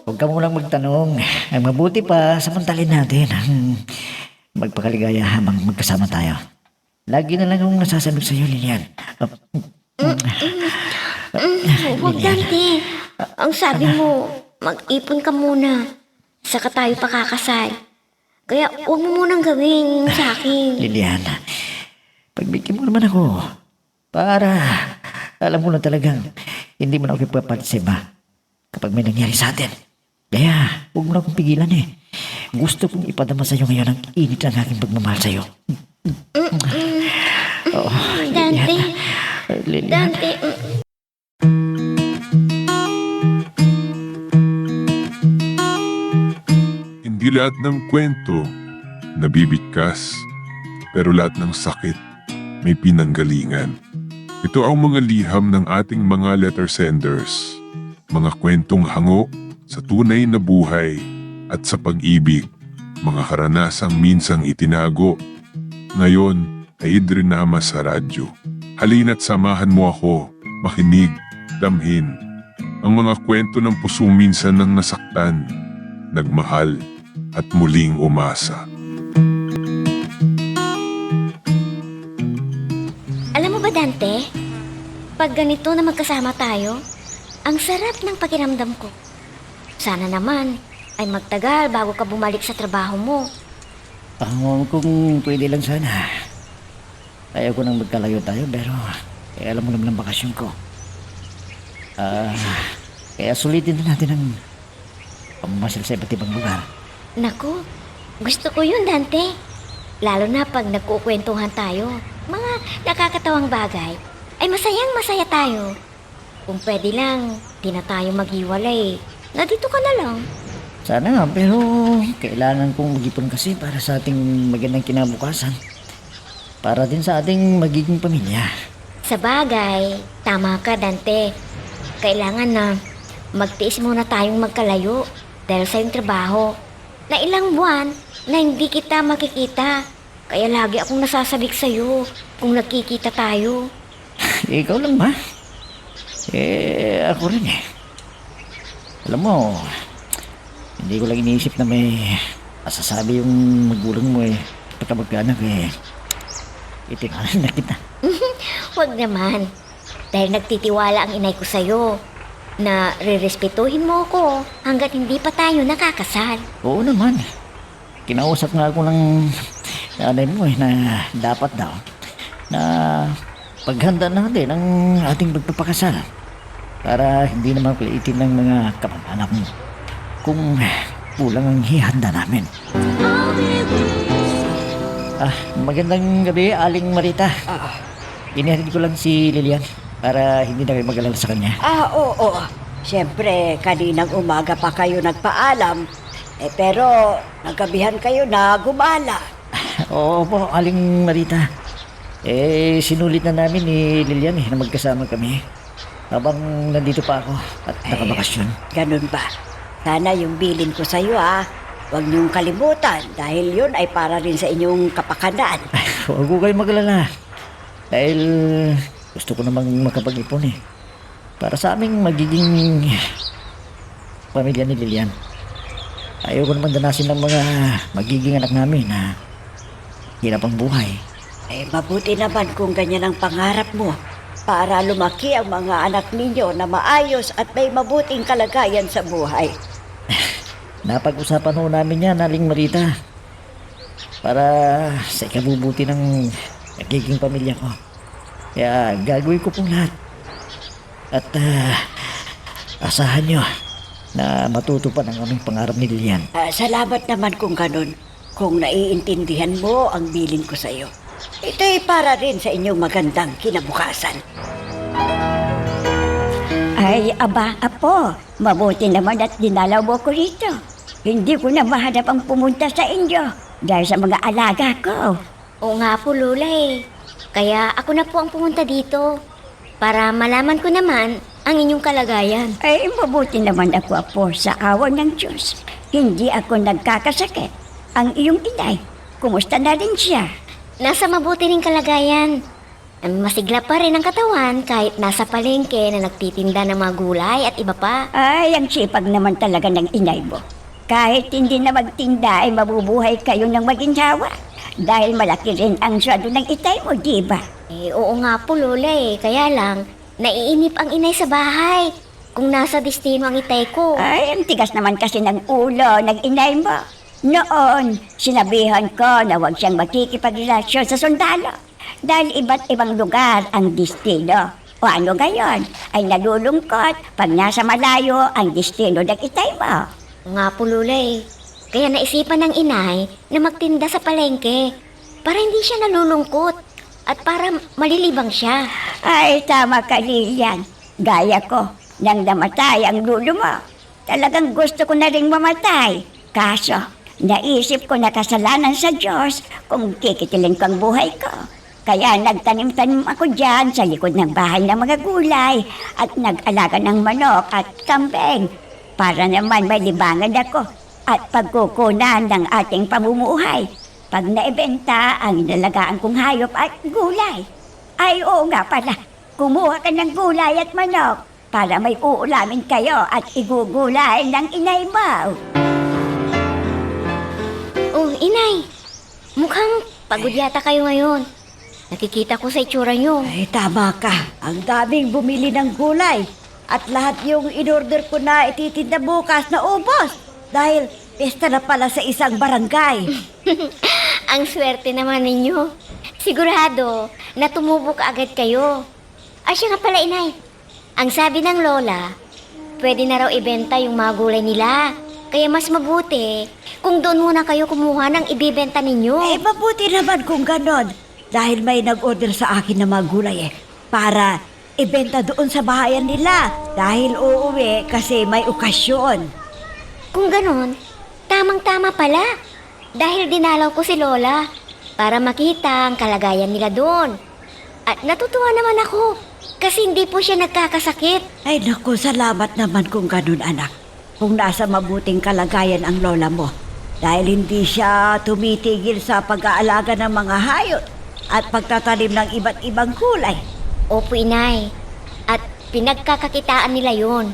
Huwag ka munang magtanong. Ang mabuti pa, samantalin natin ang magpakaligaya habang magkasama tayo. Lagi na lang akong nasasabi sa'yo, Lilian. Huwag, Dante. Ang sabi mo, mag-ipon ka muna. Saka tayo pakakasal. Kaya huwag mo munang gawin sa akin. Lilian, pagbigyan mo naman ako. Para alam mo na talagang hindi mo na ako ipapalit sa iba kapag may nangyari sa atin. Kaya, huwag mo na akong pigilan eh. Gusto kong ipadama sa'yo ngayon ang init ng aking pagmamahal sa'yo. Oh, Dante. Lilian. Dante. Hindi lahat ng kwento nabibigkas, pero lahat ng sakit may pinanggalingan. Ito ang mga liham ng ating mga letter senders, mga kwentong hango sa tunay na buhay at sa pag-ibig, mga karanasang minsang itinago. Ngayon ay idrinama sa radyo. Halina't samahan mo ako, makinig, damhin ang mga kwento ng pusong minsan nang nasaktan, nagmahal at muling umasa. Alam mo ba, Dante? Pag ganito na magkasama tayo, ang sarap ng pakiramdam ko. Sana naman ay magtagal bago ka bumalik sa trabaho mo. Kung pwede lang sana. Ayaw ko nang magkalayo tayo pero alam mo naman ang bakasyon ko. Kaya sulitin na natin ang pamamasyal sa iba't ibang lugar. Naku, gusto ko yun, Dante. Lalo na pag nagkukwentuhan tayo. Mga nakakatawang bagay ay masayang masaya tayo. Kung pwede lang, di na tayo maghiwalay. Nandito ka na lang. Sana nga pero kailangan kong mag-ipon kasi para sa ating magandang kinabukasan. Para din sa ating magiging pamilya. Sa bagay, tama ka, Dante. Kailangan na magtiis muna tayong magkalayo dahil sa iyong trabaho. Na ilang buwan na hindi kita makikita. Kaya lagi akong nasasabik sa'yo kung nagkikita tayo. Ikaw lang ba? Ako rin eh. Alam mo, hindi ko lang iniisip na may masasabi yung magulang mo eh. Pagkamag-anak eh. Itingalan na kita. Huwag naman. Dahil nagtitiwala ang inay ko sa'yo na rerespetuhin mo ako hanggat hindi pa tayo nakakasal. Oo naman. Kinausap nga ako ng nanay mo eh na dapat daw na paghanda natin ang ating pagpapakasal para hindi naman kulitin ng mga kamag-anak mo kung kulang ang hihanda namin. Magandang gabi, Aling Marita. Inihatid ko lang si Lilian para hindi na kayo mag-alala sa kanya. Oo. Siyempre, kaninang umaga pa kayo nagpaalam. Pero naggabihan kayo na gumala. Oo po, Aling Marita. Sinulit na namin ni Lilian na magkasama kami habang nandito pa ako at nakabakasyon. Ganun ba? Sana yung bilin ko sa'yo huwag niyong kalimutan dahil yun ay para rin sa inyong kapakanan. Huwag ko kayo mag-alala. Dahil gusto ko namang makapag-ipon eh. Para sa aming magiging pamilya ni Lilian. Ayaw ko naman danasin ng mga magiging anak namin na hirap ang buhay. Mabuti naman kung ganyan ang pangarap mo para lumaki ang mga anak ninyo na maayos at may mabuting kalagayan sa buhay. Napag-usapan ho namin yan, Aling Marita. Para sa ikabubuti ng nagiging pamilya ko. Kaya gagawin ko pong lahat. At asahan nyo na matutupad ang aming pangarap ni Lilian. Salamat naman kung ganun. Kung naiintindihan mo ang bilin ko sa iyo. Ito ay para rin sa inyong magandang kinabukasan. Ay, aba, apo, mabuti naman at dinalaw mo ko rito. Hindi ko na mahanap ang pumunta sa inyo dahil sa mga alaga ko. Oo nga po, Lola eh. Kaya ako na po ang pumunta dito para malaman ko naman ang inyong kalagayan. Ay, mabuti naman ako, apo, sa awa ng Diyos. Hindi ako nagkakasakit. Ang iyong inay, kumusta na rin siya? Nasa mabuti ring kalagayan. Masigla pa rin ang katawan kahit nasa palengke na nagtitinda ng mga gulay at iba pa. Ay, ang sipag naman talaga ng inay mo. Kahit hindi na magtinda ay mabubuhay kayo ng maginhawa. Dahil malaki rin ang sweldo ng itay mo, di ba? Oo nga po, Lola Kaya lang, naiinip ang inay sa bahay. Kung nasa destino ang itay ko. Ay, ang tigas naman kasi ng ulo ng inay mo. Noon, sinabihan ko na huwag siyang makikipagrelasyon sa sundalo. Dahil iba't ibang lugar ang destino. O ano gayon, ay nalulungkot pag nasa malayo ang destino ng itay mo. Nga po, Lola Kaya naisipan ng inay na magtinda sa palengke para hindi siya nalulungkot at para malilibang siya. Ay, tama ka, Lilian. Gaya ko, nang namatay ang lulo mo. Talagang gusto ko na ring mamatay. Kaso, naisip ko na kasalanan sa Diyos kung kikitilin ko ang buhay ko. Kaya nagtanim-tanim ako dyan sa likod ng bahay ng mga gulay at nag-alaga ng manok at kambing para naman may libangan ako at pagkukunan ng ating pamumuhay pag naibenta ang inalagaan kong hayop at gulay. Ay, oo nga pala, kumuha ka ng gulay at manok para may uulamin kayo at igugulay ng inay mo. Oh, inay, mukhang pagod yata kayo ngayon. Nakikita ko sa itsura nyo. Ay, tama ka. Ang daming bumili ng gulay. At lahat yung in-order ko na ititinda bukas na ubos. Dahil pesta na pala sa isang barangay. Ang swerte naman ninyo. Sigurado na tumubo ka agad kayo. Ay, siya nga pala, inay. Ang sabi ng lola, pwede na raw ibenta yung mga gulay nila. Kaya mas mabuti kung doon muna kayo kumuha ng ibibenta ninyo. Eh, mabuti naman kung ganon. Dahil may nag-order sa akin ng mga gulay para ibenta doon sa bahayan nila. Dahil uuwi kasi may okasyon. Kung ganon, tamang-tama pala. Dahil dinalaw ko si Lola para makita ang kalagayan nila doon. At natutuwa naman ako kasi hindi po siya nagkakasakit. Ay naku, salamat naman kung ganon, anak. Kung nasa mabuting kalagayan ang lola mo. Dahil hindi siya tumitigil sa pag-aalaga ng mga hayop at pagtatanim ng iba't ibang gulay. Opo, inay. At pinagkakakitaan nila yon.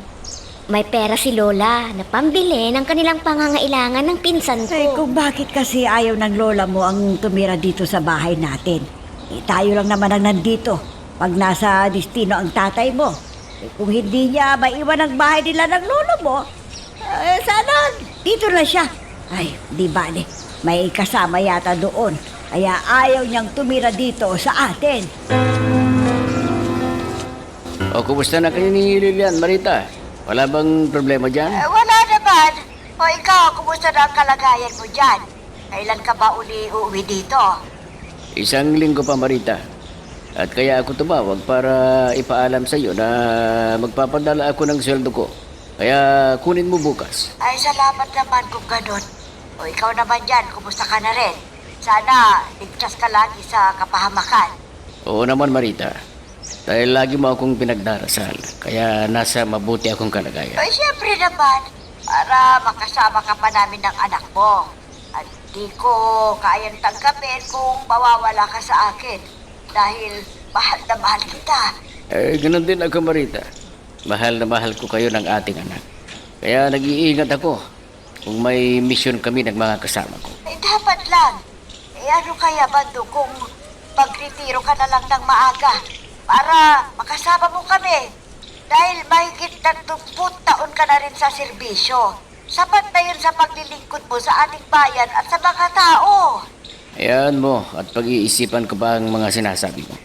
May pera si Lola na pambili ng kanilang pangangailangan ng pinsan Ay, ko. kung bakit kasi ayaw ng lola mo ang tumira dito sa bahay natin. Tayo lang naman ang nandito pag nasa destino ang tatay mo. Kung hindi niya maiwan ang bahay nila ng lolo mo, sana dito na siya. Ay, di bale. May kasama yata doon. Kaya ayaw niyang tumira dito sa atin. O, kumusta na kayo ni Lilian, Marita? Wala bang problema dyan? Wala naman. O ikaw, kumusta na ang kalagayan mo dyan? Kailan ka ba uli uuwi dito? Isang linggo pa, Marita. At kaya ako tumawag para ipaalam sa iyo na magpapadala ako ng sweldo ko. Kaya kunin mo bukas. Ay, salamat naman kung ganun. O ikaw naman dyan, kumusta ka na rin? Sana ligtas ka lagi sa kapahamakan. Oo naman, Marita. Dahil lagi mo akong pinagdarasal. Kaya nasa mabuti akong kalagayan. Ay, siyempre naman, para makasama ka pa namin ng anak mo. At di ko kayang tanggapin kung mawawala ka sa akin. Dahil mahal na mahal kita. Ganun din ako, Marita. Mahal na mahal ko kayo ng ating anak. Kaya nag-iingat ako kung may mission kami ng mga kasama ko. Eh, dapat lang. Eh, ano kaya, Bando, kung magretiro ka na lang ng maaga para makasama mo kami? Dahil mahigit 30 taon ka na rin sa serbisyo. Sapat na yun sa paglilingkod mo sa ating bayan at sa mga tao. Ayan mo at pag-iisipan ko pa ang mga sinasabi mo.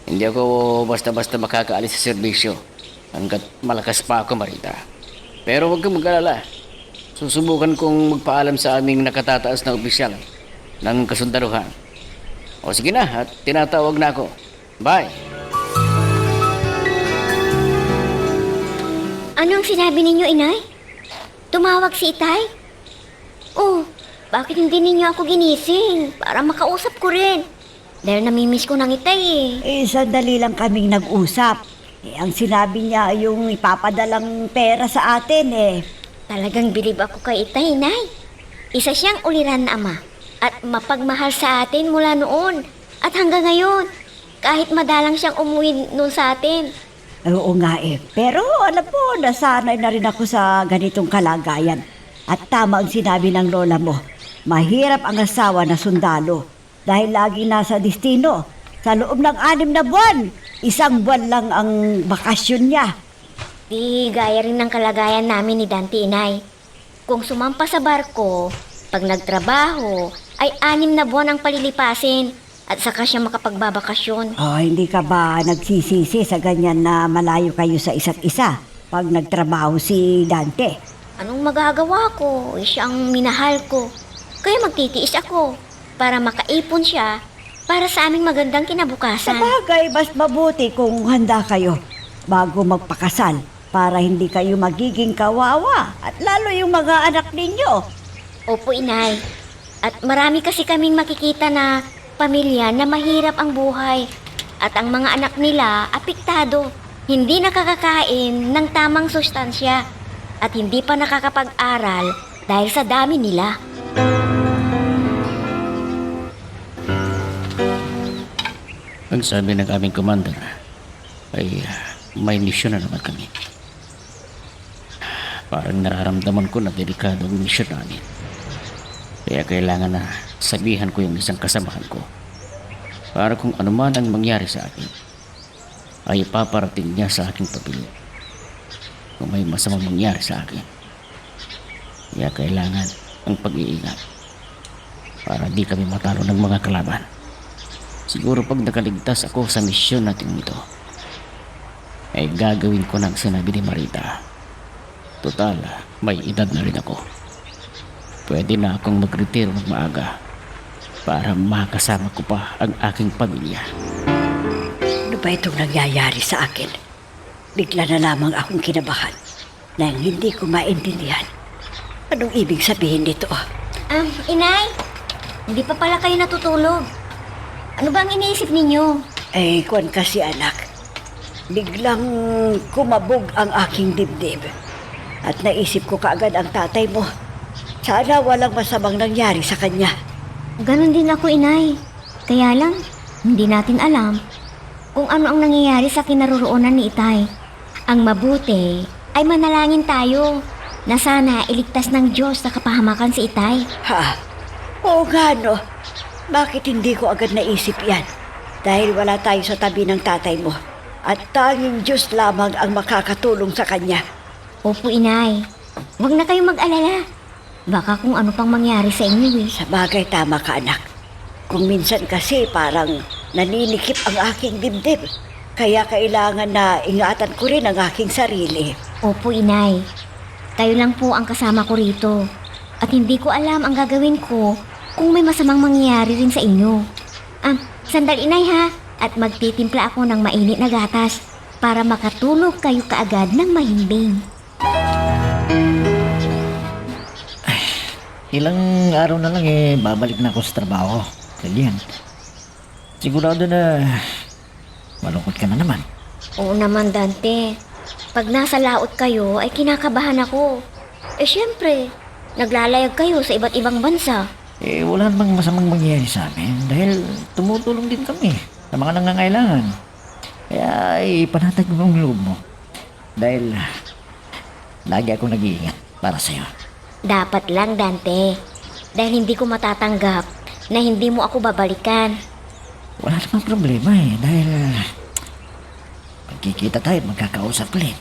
Hindi ako basta-basta makakaalis sa serbisyo hanggat malakas pa ako, Marita. Pero huwag kang mag-alala. Susubukan kong magpaalam sa aming nakatataas na opisyal ng kasundaluhan. O sige na, at tinatawag na ako. Bye! Anong sinabi ninyo, inay? Tumawag si itay? Oh, bakit hindi ninyo ako ginising para makausap ko rin? Dahil namimiss ko ng itay Eh, sandali lang kaming nag-usap. Eh, ang sinabi niya yung ipapadalang pera sa atin Talagang bilib ako kay itay, inay. Isa siyang uliran na ama at mapagmahal sa atin mula noon at hanggang ngayon. kahit madalang siyang umuwi nun sa atin. Oo nga eh. Pero alam mo, nasanay na rin ako sa ganitong kalagayan. At tama ang sinabi ng lola mo. Mahirap ang asawa na sundalo dahil lagi nasa destino. Sa loob ng 6 na buwan, 1 buwan lang ang bakasyon niya. Di gaya rin ng kalagayan namin ni Dante, inay. Kung sumampa sa barko, pag nagtrabaho, ay 6 na buwan ang palilipasin at saka siya makapagbabakasyon. Oh, hindi ka ba nagsisisi sa ganyan na malayo kayo sa isa't isa pag nagtrabaho si Dante? Anong magagawa ko? Siya ang minahal ko. Kaya magtitiis ako para makaipon siya para sa aming magandang Sa kinabukasan. bagay, mas mabuti kung handa kayo bago magpakasal para hindi kayo magiging kawawa at lalo yung mga anak ninyo. Opo, inay. At marami kasi kaming makikita na pamilya na mahirap ang buhay at ang mga anak nila apektado. Hindi nakakakain ng tamang sustansya at hindi pa nakakapag-aral dahil sa dami nila. Ang sabi ng aming commander ay may misyon na naman kami. Parang nararamdaman ko na delikado ang misyon namin. Kaya kailangan na sabihan ko yung isang kasamahan ko. Para kung ano man ang mangyari sa akin, ay paparating niya sa aking pamilya. Kung may masamang mangyari sa akin. Kaya kailangan ang pag-iingat para di kami matalo ng mga kalaban. Siguro pag nakaligtas ako sa misyon natin ito, ay gagawin ko ng sinabi ni Marita. Total, may edad na rin ako. Pwede na akong mag-retiro ng maaga para makasama ko pa ang aking pamilya. Ano ba itong nangyayari sa akin? Bigla na lamang akong kinabahan nang hindi ko maintindihan. Anong ibig sabihin nito? Inay, hindi pa pala kayo natutulog. Ano ba ang iniisip ninyo? Kwan kasi anak, biglang kumabog ang aking dibdib. At naisip ko kaagad ang tatay mo. Sana walang masamang nangyari sa kanya. Ganon din ako, inay. Kaya lang, hindi natin alam kung ano ang nangyayari sa kinaroroonan ni Itay. Ang mabuti ay manalangin tayo na sana iligtas ng Diyos sa kapahamakan si Itay. Ha? Oo nga no. Bakit hindi ko agad naisip yan? Dahil wala tayo sa tabi ng tatay mo. At tanging Diyos lamang ang makakatulong sa kanya. Opo, inay. Huwag na kayong mag-alala. Baka kung ano pang mangyari sa inyo eh. Sa bagay, tama ka anak. Kung minsan kasi parang naninikip ang aking dibdib. Kaya kailangan na ingatan ko rin ang aking sarili. Opo, inay. Kayo lang po ang kasama ko rito. At hindi ko alam ang gagawin ko kung may masamang mangyayari rin sa inyo. Sandali, inay ha. At magtitimpla ako ng mainit na gatas para makatulog kayo kaagad ng mahimbing. Ilang araw na lang babalik na ako sa trabaho. Ganyan. Sigurado na malungkot ka na naman. Oo naman, Dante. Pag nasa laot kayo ay kinakabahan ako. Siyempre, naglalayag kayo sa iba't ibang bansa. Wala namang masamang mangyayari sa amin dahil tumutulong din kami sa mga nangangailangan. Kaya ipanatag mo ang loob mo. Dahil lagi akong nag-iingat para sa'yo. Dapat lang, Dante. Dahil hindi ko matatanggap na hindi mo ako babalikan. Wala namang problema dahil magkikita tayo at magkakausap ulit.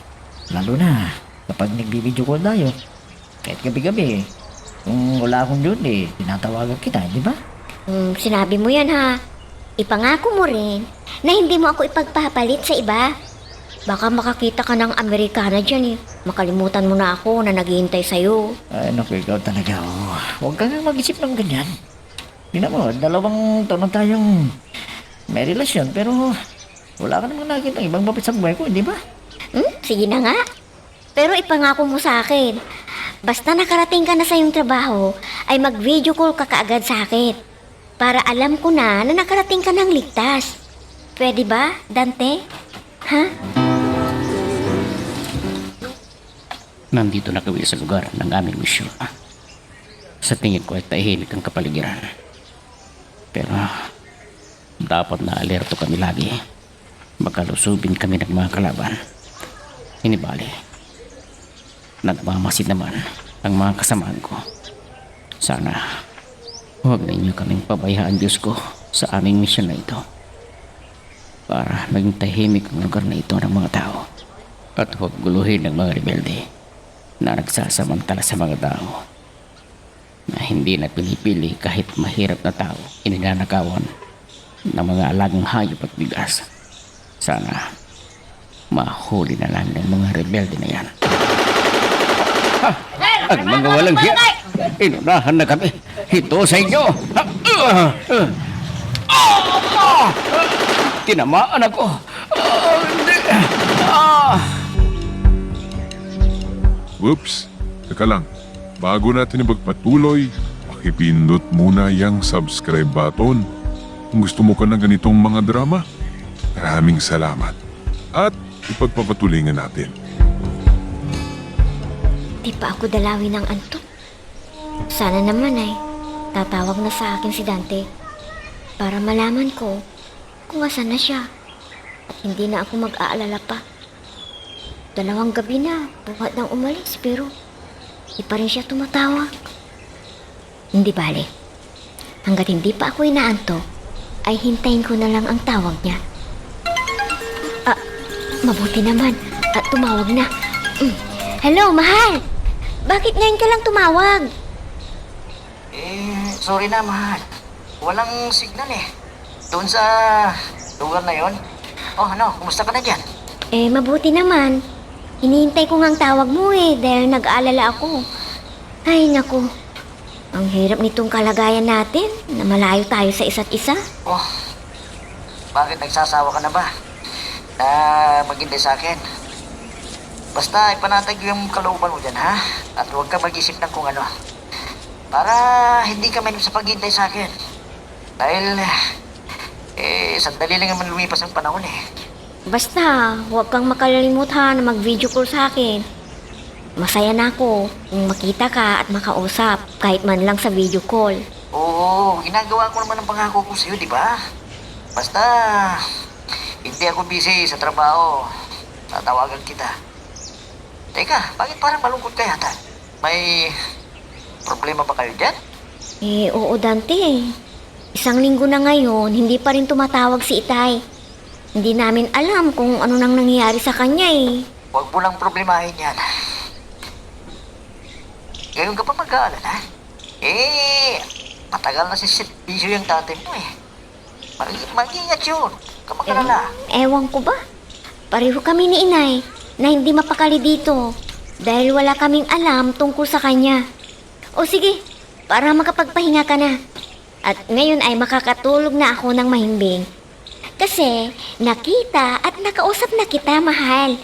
Lalo na kapag nagbibideo call tayo. Kahit gabi-gabi, kung wala akong duty, tinatawagan kita, di ba? Sinabi mo yan ha. Ipangako mo rin na hindi mo ako ipagpapalit sa iba. Baka makakita ka ng Amerikana dyan eh. Makalimutan mo na ako na naghihintay sa'yo. Ay, naku, ikaw talaga. Huwag ka nga mag-isip ng ganyan. Tingnan mo, 2 taon na tayong may relasyon, pero wala ka namang nakita ng ibang babae sa buhay ko, di ba? Sige na nga. Pero ipangako mo sa akin. Basta nakarating ka na sa iyong trabaho, ay mag-video call ka kaagad sa akin. Para alam ko na nakarating ka ng ligtas. Pwede ba, Dante? Ha? Nandito na kami sa lugar ng aming misyon. Sa tingin ko ay tahimik ang kapaligiran. Pero Dapat na alerto kami lagi. Makalusubin kami ng mga kalaban. Hinibali. Nagmamasid naman ang mga kasamaan ko. Sana huwag ninyo kaming pabayaan, Diyos ko, sa aming misyon na ito. Para maging tahimik ang lugar na ito ng mga tao. At huwag guluhin ng mga rebelde na nagsasamantala sa mga tao. Na hindi na pinipili kahit mahirap na tao ininanakawan ng mga alagang hayop at bigas. Sana mahuli na lang ng mga rebelde na yan. Ha! Ang mga walang hiya! Inunahan na kami! Ito sa inyo! Tinamaan ako! Hindi! Whoops! Teka lang. Bago natin ipagpatuloy, pakipindot muna yung subscribe button. Kung gusto mo ka ng ganitong mga drama, maraming salamat. At ipagpapatuloy nga natin. Di pa ako dalawin ng antok. Sana naman ay tatawag na sa akin si Dante para malaman ko kung asan na siya. At hindi na ako mag-aalala pa. 2 gabi na buhat nang umalis pero di pa rin siya tumatawag. Hindi bale. Hanggat hindi pa ako inaantok, ay hintayin ko na lang ang tawag niya. Mabuti naman at tumawag na. Hello, mahal! Bakit ngayon ka lang tumawag? Sorry na, mahal. Walang signal eh. Doon sa lugar na yon. Oh, kumusta ka na dyan? Mabuti naman. Hinihintay ko nga ang tawag mo dahil nag-aalala ako. Ay, naku. Ang hirap nitong kalagayan natin na malayo tayo sa isa't isa. Oh, bakit nagsasawa ka na ba? Na maghintay sa akin. Basta ipanatag yung kalooban mo dyan, ha? At huwag ka mag-isip ng kung ano. Para hindi ka mainip sa paghintay sa akin. Dahil, sandali lang naman lumipas ang panahon Basta, huwag kang makalimutan na mag-video call sa akin. Masaya na ako kung makita ka at makausap kahit man lang sa video call. Oo, ginagawa ko naman ang pangako ko sa'yo, di ba? Basta, hindi ako busy sa trabaho. Tatawagan kita. Teka, bakit parang malungkot ka yata? May problema ba kayo dyan? Oo Dante. 1 linggo na ngayon, hindi pa rin tumatawag si Itay. Hindi namin alam kung ano nang nangyayari sa kanya Huwag mo lang problemahin yan. Ngayon ka pa mag-aalala? Matagal na si servisyo yung tatay mo Mag-ingat yun. Kamagalala. Ewan ko ba? Pareho kami ni Inay na hindi mapakali dito dahil wala kaming alam tungkol sa kanya. O sige, para makapagpahinga ka na. At ngayon ay makakatulog na ako ng mahimbing. Kasi nakita at nakausap na kita, mahal.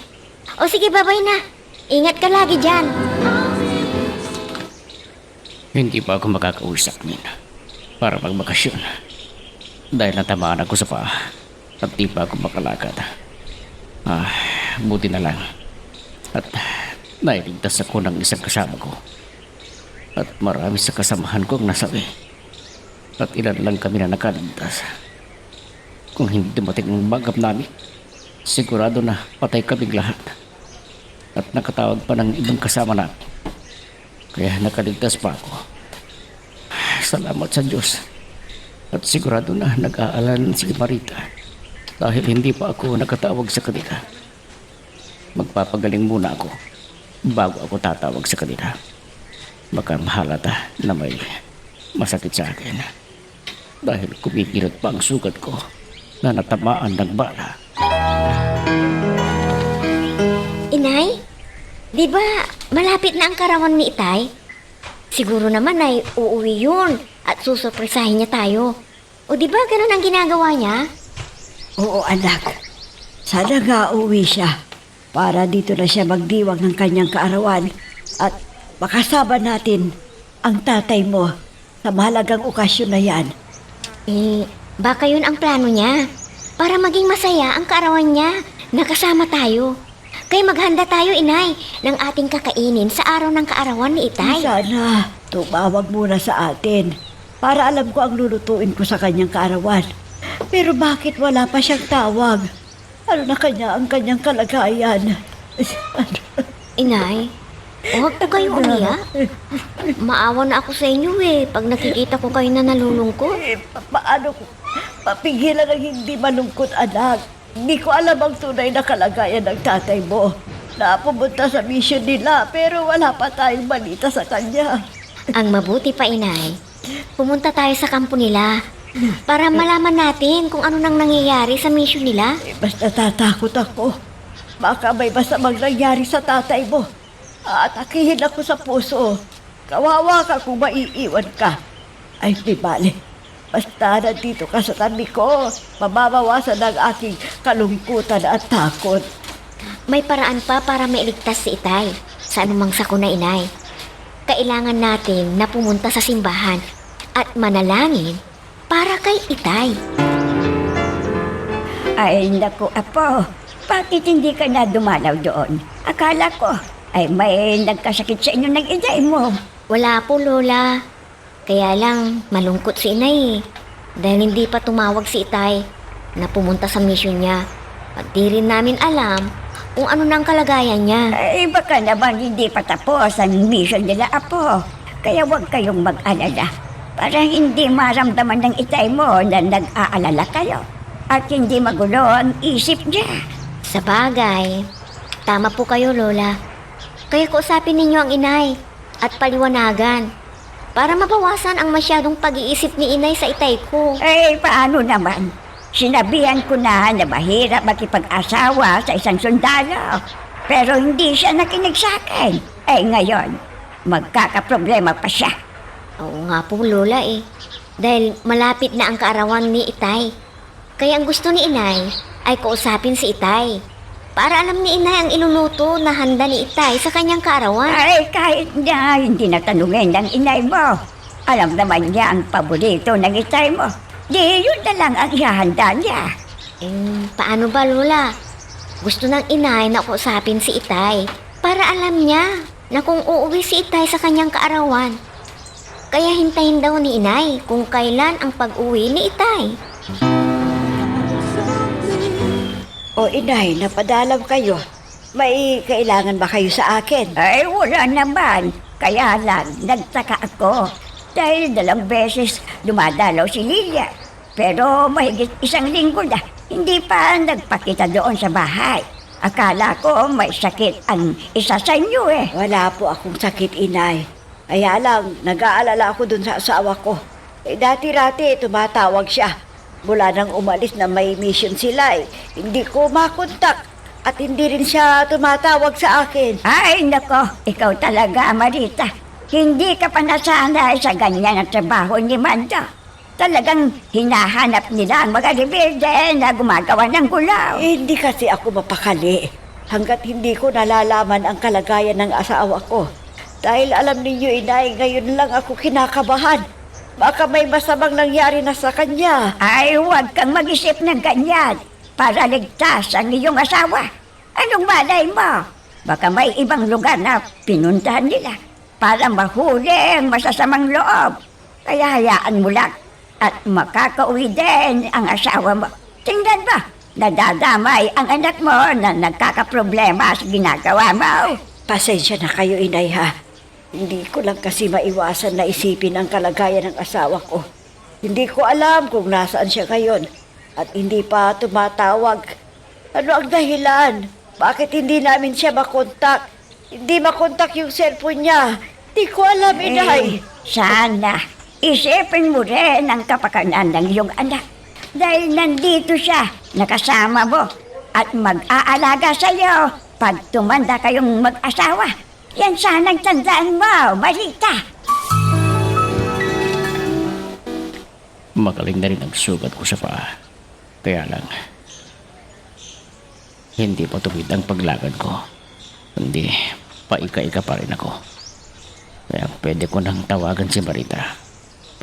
O sige, babay na. Ingat ka lagi dyan. Hindi pa ako makakausap nina para magbakasyon. Dahil natamaan ako sa paa at di pa ako makalakad. Buti na lang. At nailigtas ako ng isang kasama ko. At marami sa kasamahan ko ang nasawi. At ilan lang kami na nakaligtas. Kung hindi dumating ang bagap namin, sigurado na patay kaming lahat. At nakatawag pa ng ibang kasama namin. Kaya nakaligtas pa ako. Salamat sa Diyos. At sigurado na nag-aalalan si Marita dahil hindi pa ako nakatawag sa kanila. Magpapagaling muna ako bago ako tatawag sa kanila. Baka mahalata na may masakit sa akin dahil kumikirot pa ang sugat ko na natamaan ng bala. Inay, di ba malapit na ang karawan ni Itay? Siguro naman ay uuwi yun at susurpresahin niya tayo. O di ba ganun ang ginagawa niya? Oo, anak. Sana nga uwi siya para dito na siya magdiwang ng kanyang kaarawan at makasama natin ang tatay mo sa mahalagang okasyon na yan. Baka yun ang plano niya. Para maging masaya ang kaarawan niya, nakasama tayo. Kaya maghanda tayo, Inay, ng ating kakainin sa araw ng kaarawan ni Itay. Sana tumawag muna sa atin para alam ko ang lulutuin ko sa kanyang kaarawan. Pero bakit wala pa siyang tawag? Ano na kanya ang kanyang kalagayan? Inay, huwag po kayong umiyak. Maawa na ako sa inyo pag nakikita ko kayo na nalulungkot. Paano ko papigilan ang hindi malungkot, anak? Hindi ko alam ang tunay na kalagayan ng tatay mo. Na pumunta sa mission nila pero wala pa tayong balita sa kanya. Ang mabuti pa, Inay, pumunta tayo sa kampo nila para malaman natin kung ano nang nangyayari sa mission nila. Mas natatakot ako. Baka may masamang nangyari sa tatay mo. Aatakihin ako sa puso. Kawawa ka kung maiiwan ka. Ay, di bale. Basta nandito ka sa tabi ko, mababawasan ang aking kalungkutan at takot. May paraan pa para mailigtas si Itay sa anumang sakuna, Inay. Kailangan natin na pumunta sa simbahan at manalangin para kay Itay. Ay, naku, Apo. Bakit hindi ka na dumalaw doon? Akala ko ay may nagkasakit sa inyo ng inay mo. Wala po, Lola. Kaya lang, malungkot si Inay dahil hindi pa tumawag si Itay na pumunta sa mission niya. At di rin namin alam kung ano nang kalagayan niya. Ay, baka naman hindi pa tapos ang mission nila, Apo. Kaya huwag kayong mag-alala para hindi maramdaman ng itay mo na nag-aalala kayo at hindi magulo ang isip niya. Sa bagay, tama po kayo, Lola. Kaya kausapin ninyo ang Inay at paliwanagan para mabawasan ang masyadong pag-iisip ni Inay sa Itay ko. Eh, paano naman? Sinabihan ko na mahirap makipag-asawa sa isang sundalo. Pero hindi siya nakinig sa akin. Eh, ngayon, magkakaproblema pa siya. Oo nga po, Lola Dahil malapit na ang kaarawan ni Itay. Kaya ang gusto ni Inay ay kausapin si Itay. Para alam ni Inay ang iluluto na handa ni Itay sa kanyang kaarawan. Ay, kahit na hindi natanungin ng inay mo. Alam naman niya ang paborito ng itay mo. Di yun na lang ang ihahanda niya. Paano ba, Lola? Gusto ng Inay na kausapin si Itay para alam niya na kung uuwi si Itay sa kanyang kaarawan. Kaya hintayin daw ni Inay kung kailan ang pag-uwi ni Itay. O inay, napadalam kayo. May kailangan ba kayo sa akin? Ay, wala naman. Kaya lang, nagtaka ako. Dahil 2 beses dumadalaw si Lilia. Pero mahigit 1 linggo na, hindi pa nagpakita doon sa bahay. Akala ko may sakit ang isa sa inyo Wala po akong sakit, inay. Kaya lang, nag-aalala ako dun sa asawa ko. Dati-rati tumatawag siya. Mula nang umalis na may mission sila hindi ko makontak at hindi rin siya tumatawag sa akin. Ay, nako, ikaw talaga, Marita. Hindi ka pa nasanay sa ganyan ang trabaho ni Mando. Talagang hinahanap nila ang mga rebelde na gumagawa ng gulaw. Hindi kasi ako mapakali hanggat hindi ko nalalaman ang kalagayan ng asawa ko. Dahil alam ninyo, inay, ngayon lang ako kinakabahan. Baka may masamang nangyari na sa kanya. Ay, huwag kang mag-isip ng ganyan para ligtas ang iyong asawa. Anong malay mo? Baka may ibang lugar na pinuntahan nila para mahuli ang masasamang loob. Kaya hayaan mo lang at makakauwi din ang asawa mo. Tingnan ba, nadadamay ang anak mo na nagkakaproblema sa ginagawa mo. Pasensya na kayo, inay, ha? Hindi ko lang kasi maiwasan na isipin ang kalagayan ng asawa ko. Hindi ko alam kung nasaan siya ngayon at hindi pa tumatawag. Ano ang dahilan? Bakit hindi namin siya makontak? Hindi makontak yung cellphone niya. Hindi ko alam, inay. Sana isipin mo rin ang kapakanan ng iyong anak. Dahil nandito siya, nakasama mo at mag-aalaga sa iyo pag tumanda kayong mag-asawa. Yan sanang tandaan mo, Marita. Magaling na rin ang sugat ko sa paa. Kaya lang, hindi pa tumid ang paglakad ko. Kundi, paika-ika pa rin ako. Kaya pwede ko nang tawagan si Marita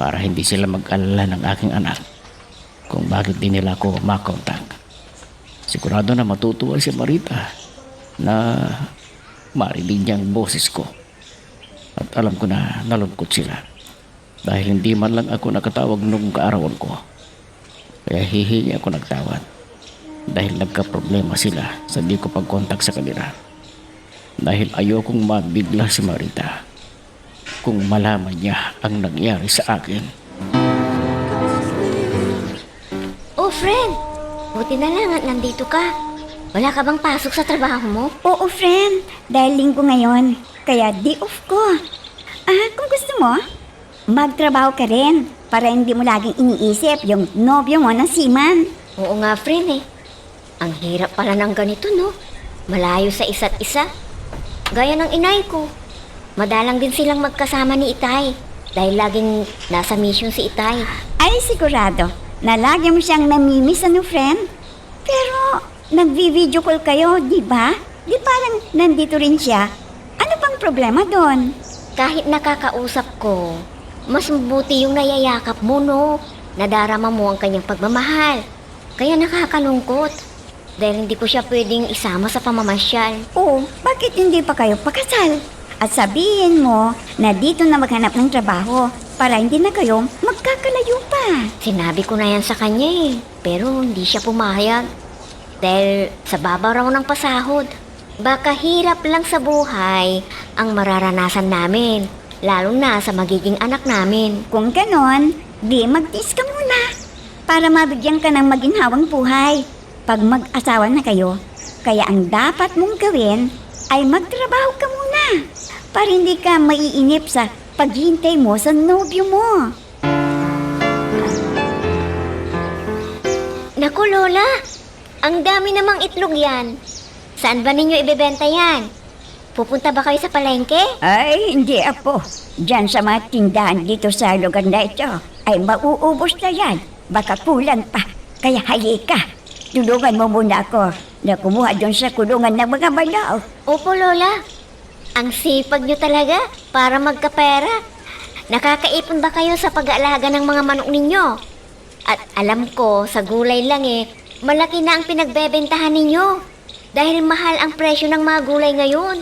para hindi sila mag-alala ng aking anak kung bakit di nila ako makontak. Sigurado na matutuwa si Marita na marinig niya ang boses ko. At alam ko na nalungkot sila dahil hindi man lang ako nakatawag nung kaarawan ko. Kaya hihingi ako ng tawad. Dahil nagka-problema sila sa di ko pag-contact sa kanila. Dahil ayokong mabigla si Marita kung malaman niya ang nangyari sa akin. Oh, friend! Buti na lang at nandito ka. Wala ka bang pasok sa trabaho mo? Oo, friend. Dahil linggo ngayon, kaya day off ko. Kung gusto mo, magtrabaho ka rin para hindi mo laging iniisip yung nobyo mo ng seaman. Oo nga, friend eh. Ang hirap pala ng ganito, no? Malayo sa isa't isa. Gaya ng inay ko. Madalang din silang magkasama ni Itay dahil laging nasa mission si Itay. Ay, sigurado na lagi mo siyang namimiss, ano, friend? Pero, nagvi-video call kayo, di ba? Di parang nandito rin siya. Ano bang problema doon? Kahit nakakausap ko, mas mabuti yung nayayakap mo, no? Nadarama mo ang kanyang pagmamahal. Kaya nakakalungkot. Dahil hindi ko siya pwedeng isama sa pamamasyal. Oo, bakit hindi pa kayo pakasal? At sabihin mo na dito na maghanap ng trabaho para hindi na kayo magkakalayo pa. Sinabi ko na yan sa kanya eh. Pero hindi siya pumayag. Dahil sa baba raw ng pasahod. Baka hirap lang sa buhay ang mararanasan namin. Lalo na sa magiging anak namin. Kung ganon, di magtiis ka muna para mabigyan ka ng maginhawang buhay. Pag mag-asawa na kayo, kaya ang dapat mong gawin ay magtrabaho ka muna para hindi ka maiinip sa paghihintay mo sa nobyo mo. Naku, Lola! Ang dami namang itlog yan. Saan ba ninyo ibebenta yan? Pupunta ba kayo sa palengke? Ay, hindi apo. Diyan sa mga tindahan dito sa lugar na ito ay mauubos na yan. Baka kulang pa. Kaya halika. Tulungan mo muna ako na kumuha doon sa kulungan ng mga manaw. Opo, Lola. Ang sipag nyo talaga para magkapera. Nakakaipon ba kayo sa pag-aalaga ng mga manok ninyo? At alam ko, sa gulay lang eh, malaki na ang pinagbebentahan ninyo. Dahil mahal ang presyo ng mga gulay ngayon.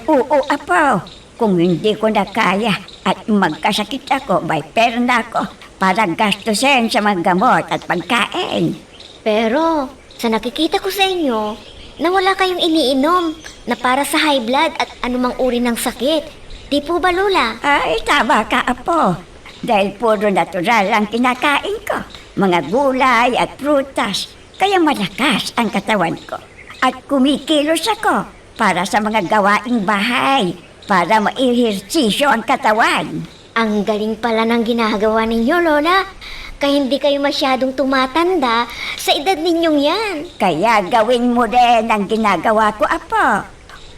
Oo, apo. Kung hindi ko na kaya at magkasakit ako, may pera na ako para gastusin sa mga gamot at pagkain. Pero, sa nakikita ko sa inyo, na wala kayong iniinom na para sa high blood at anumang uri ng sakit. Di po ba, Lola? Ay, tama ka, apo. Dahil puro natural ang kinakain ko. Mga gulay at prutas. Kaya malakas ang katawan ko. At kumikilos ako para sa mga gawaing bahay. Para maihersisyo ang katawan. Ang galing pala ng ginagawa ninyo, Lola. Kaya hindi kayo masyadong tumatanda sa edad ninyong yan. Kaya gawin mo rin ang ginagawa ko, apo.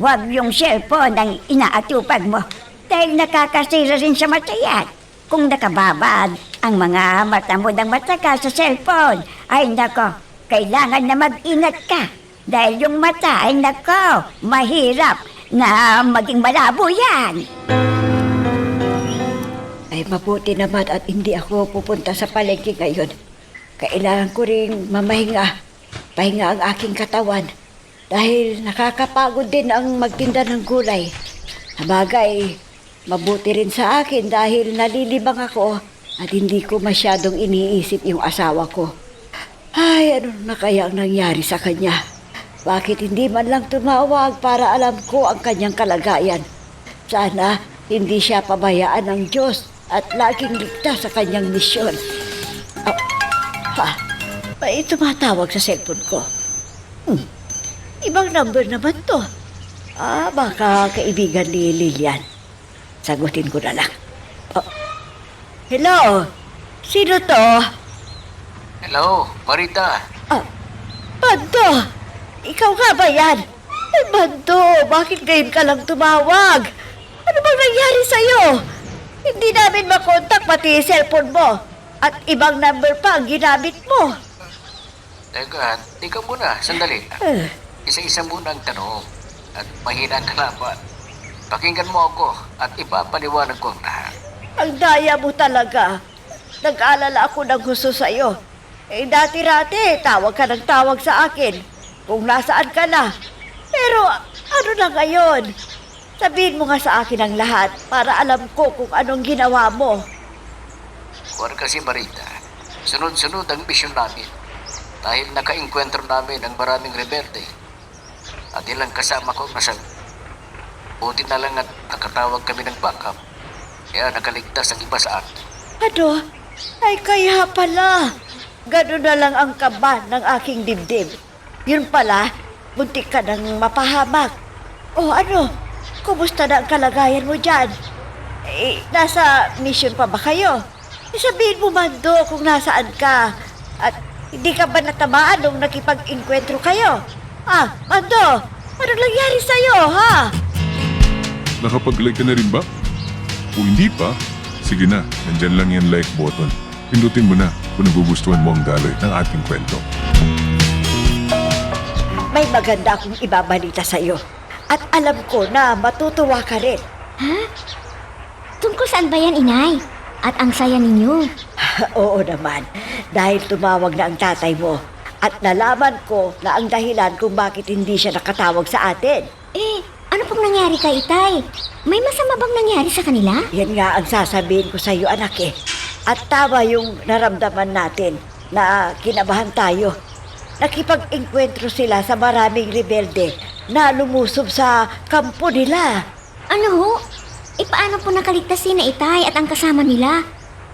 Huwag yung cellphone ang inaatupag mo. Dahil nakakasira rin sa mata yan. Kung nakababad ang mga mata mo ng mataka sa cellphone, ay nako, kailangan na mag-ingat ka. Dahil yung mata ay nako, mahirap na maging malabo yan. Ay mabuti naman at hindi ako pupunta sa palengke ngayon. Kailangan ko ring mamahinga. Pahinga ang aking katawan. Dahil nakakapagod din ang magtinda ng gulay. Sabagay, mabuti rin sa akin dahil nalilibang ako at hindi ko masyadong iniisip yung asawa ko. Ay, ano na kaya ang nangyari sa kanya? Bakit hindi man lang tumawag para alam ko ang kanyang kalagayan? Sana hindi siya pabayaan ng Diyos at laging ligtas sa kanyang misyon. May tumatawag sa cellphone ko. Ibang number naman to. Baka kaibigan ni Lilian. Sagutin ko na lang. Hello? Sino to? Hello, Marita. Bando! Ikaw nga ba yan? Ay, Bando, bakit ngayon ka lang tumawag? Ano bang nangyari sa'yo? Hindi namin makontak pati yung cellphone mo. At ibang number pa ang ginamit mo. Teka muna, sandali. Isa-isa muna ang tanong. At mahina ka laban. Pakinggan mo ako at ipapaliwanag ko ang lahat. Ang daya mo talaga. Nag-alala ako ng gusto sa'yo. Dati-rati, tawag ka ng tawag sa akin. Kung nasaan ka na. Pero ano na ngayon? Sabihin mo nga sa akin ang lahat para alam ko kung anong ginawa mo. Kuwan kasi, Marita, Sunod-sunod ang misyon namin dahil nakainkwentro namin ang maraming rebelde at ilang kasama ko nasal. Buti na lang at nakatawag kami ng backup kaya nakaligtas ang iba sa atin. Ano? Ay kaya pala. Ganun na lang ang kaba ng aking dibdib. Yun pala, buntik ka nang mapahamak. O ano? Kumusta na ang kalagayan mo dyan? Nasa mission pa ba kayo? Sabihin mo, Mando, kung nasaan ka. At hindi ka ba natamaan nung nakipag-inkwentro kayo? Mando, anong nangyari sa'yo, ha? Nakapag-like ka na rin ba? Kung hindi pa, sige na, nandyan lang yung like button. Pindutin mo na kung nagugustuhan mo ang daloy ng ating kwento. May maganda akong ibabalita sa'yo. At alam ko na matutuwa ka rin. Tungkol saan ba yan, inay? At ang saya ninyo. Oo naman, dahil tumawag na ang tatay mo. At nalaman ko na ang dahilan kung bakit hindi siya nakatawag sa atin. Ano pong nangyari kay Itay? May masama bang nangyari sa kanila? Yan nga ang sasabihin ko sa iyo, anak eh. At tama yung naramdaman natin na kinabahan tayo. Nakipag-inkwentro sila sa maraming rebelde na lumusob sa kampo nila. Ano ho? Paano po nakaligtas si na Itay at ang kasama nila?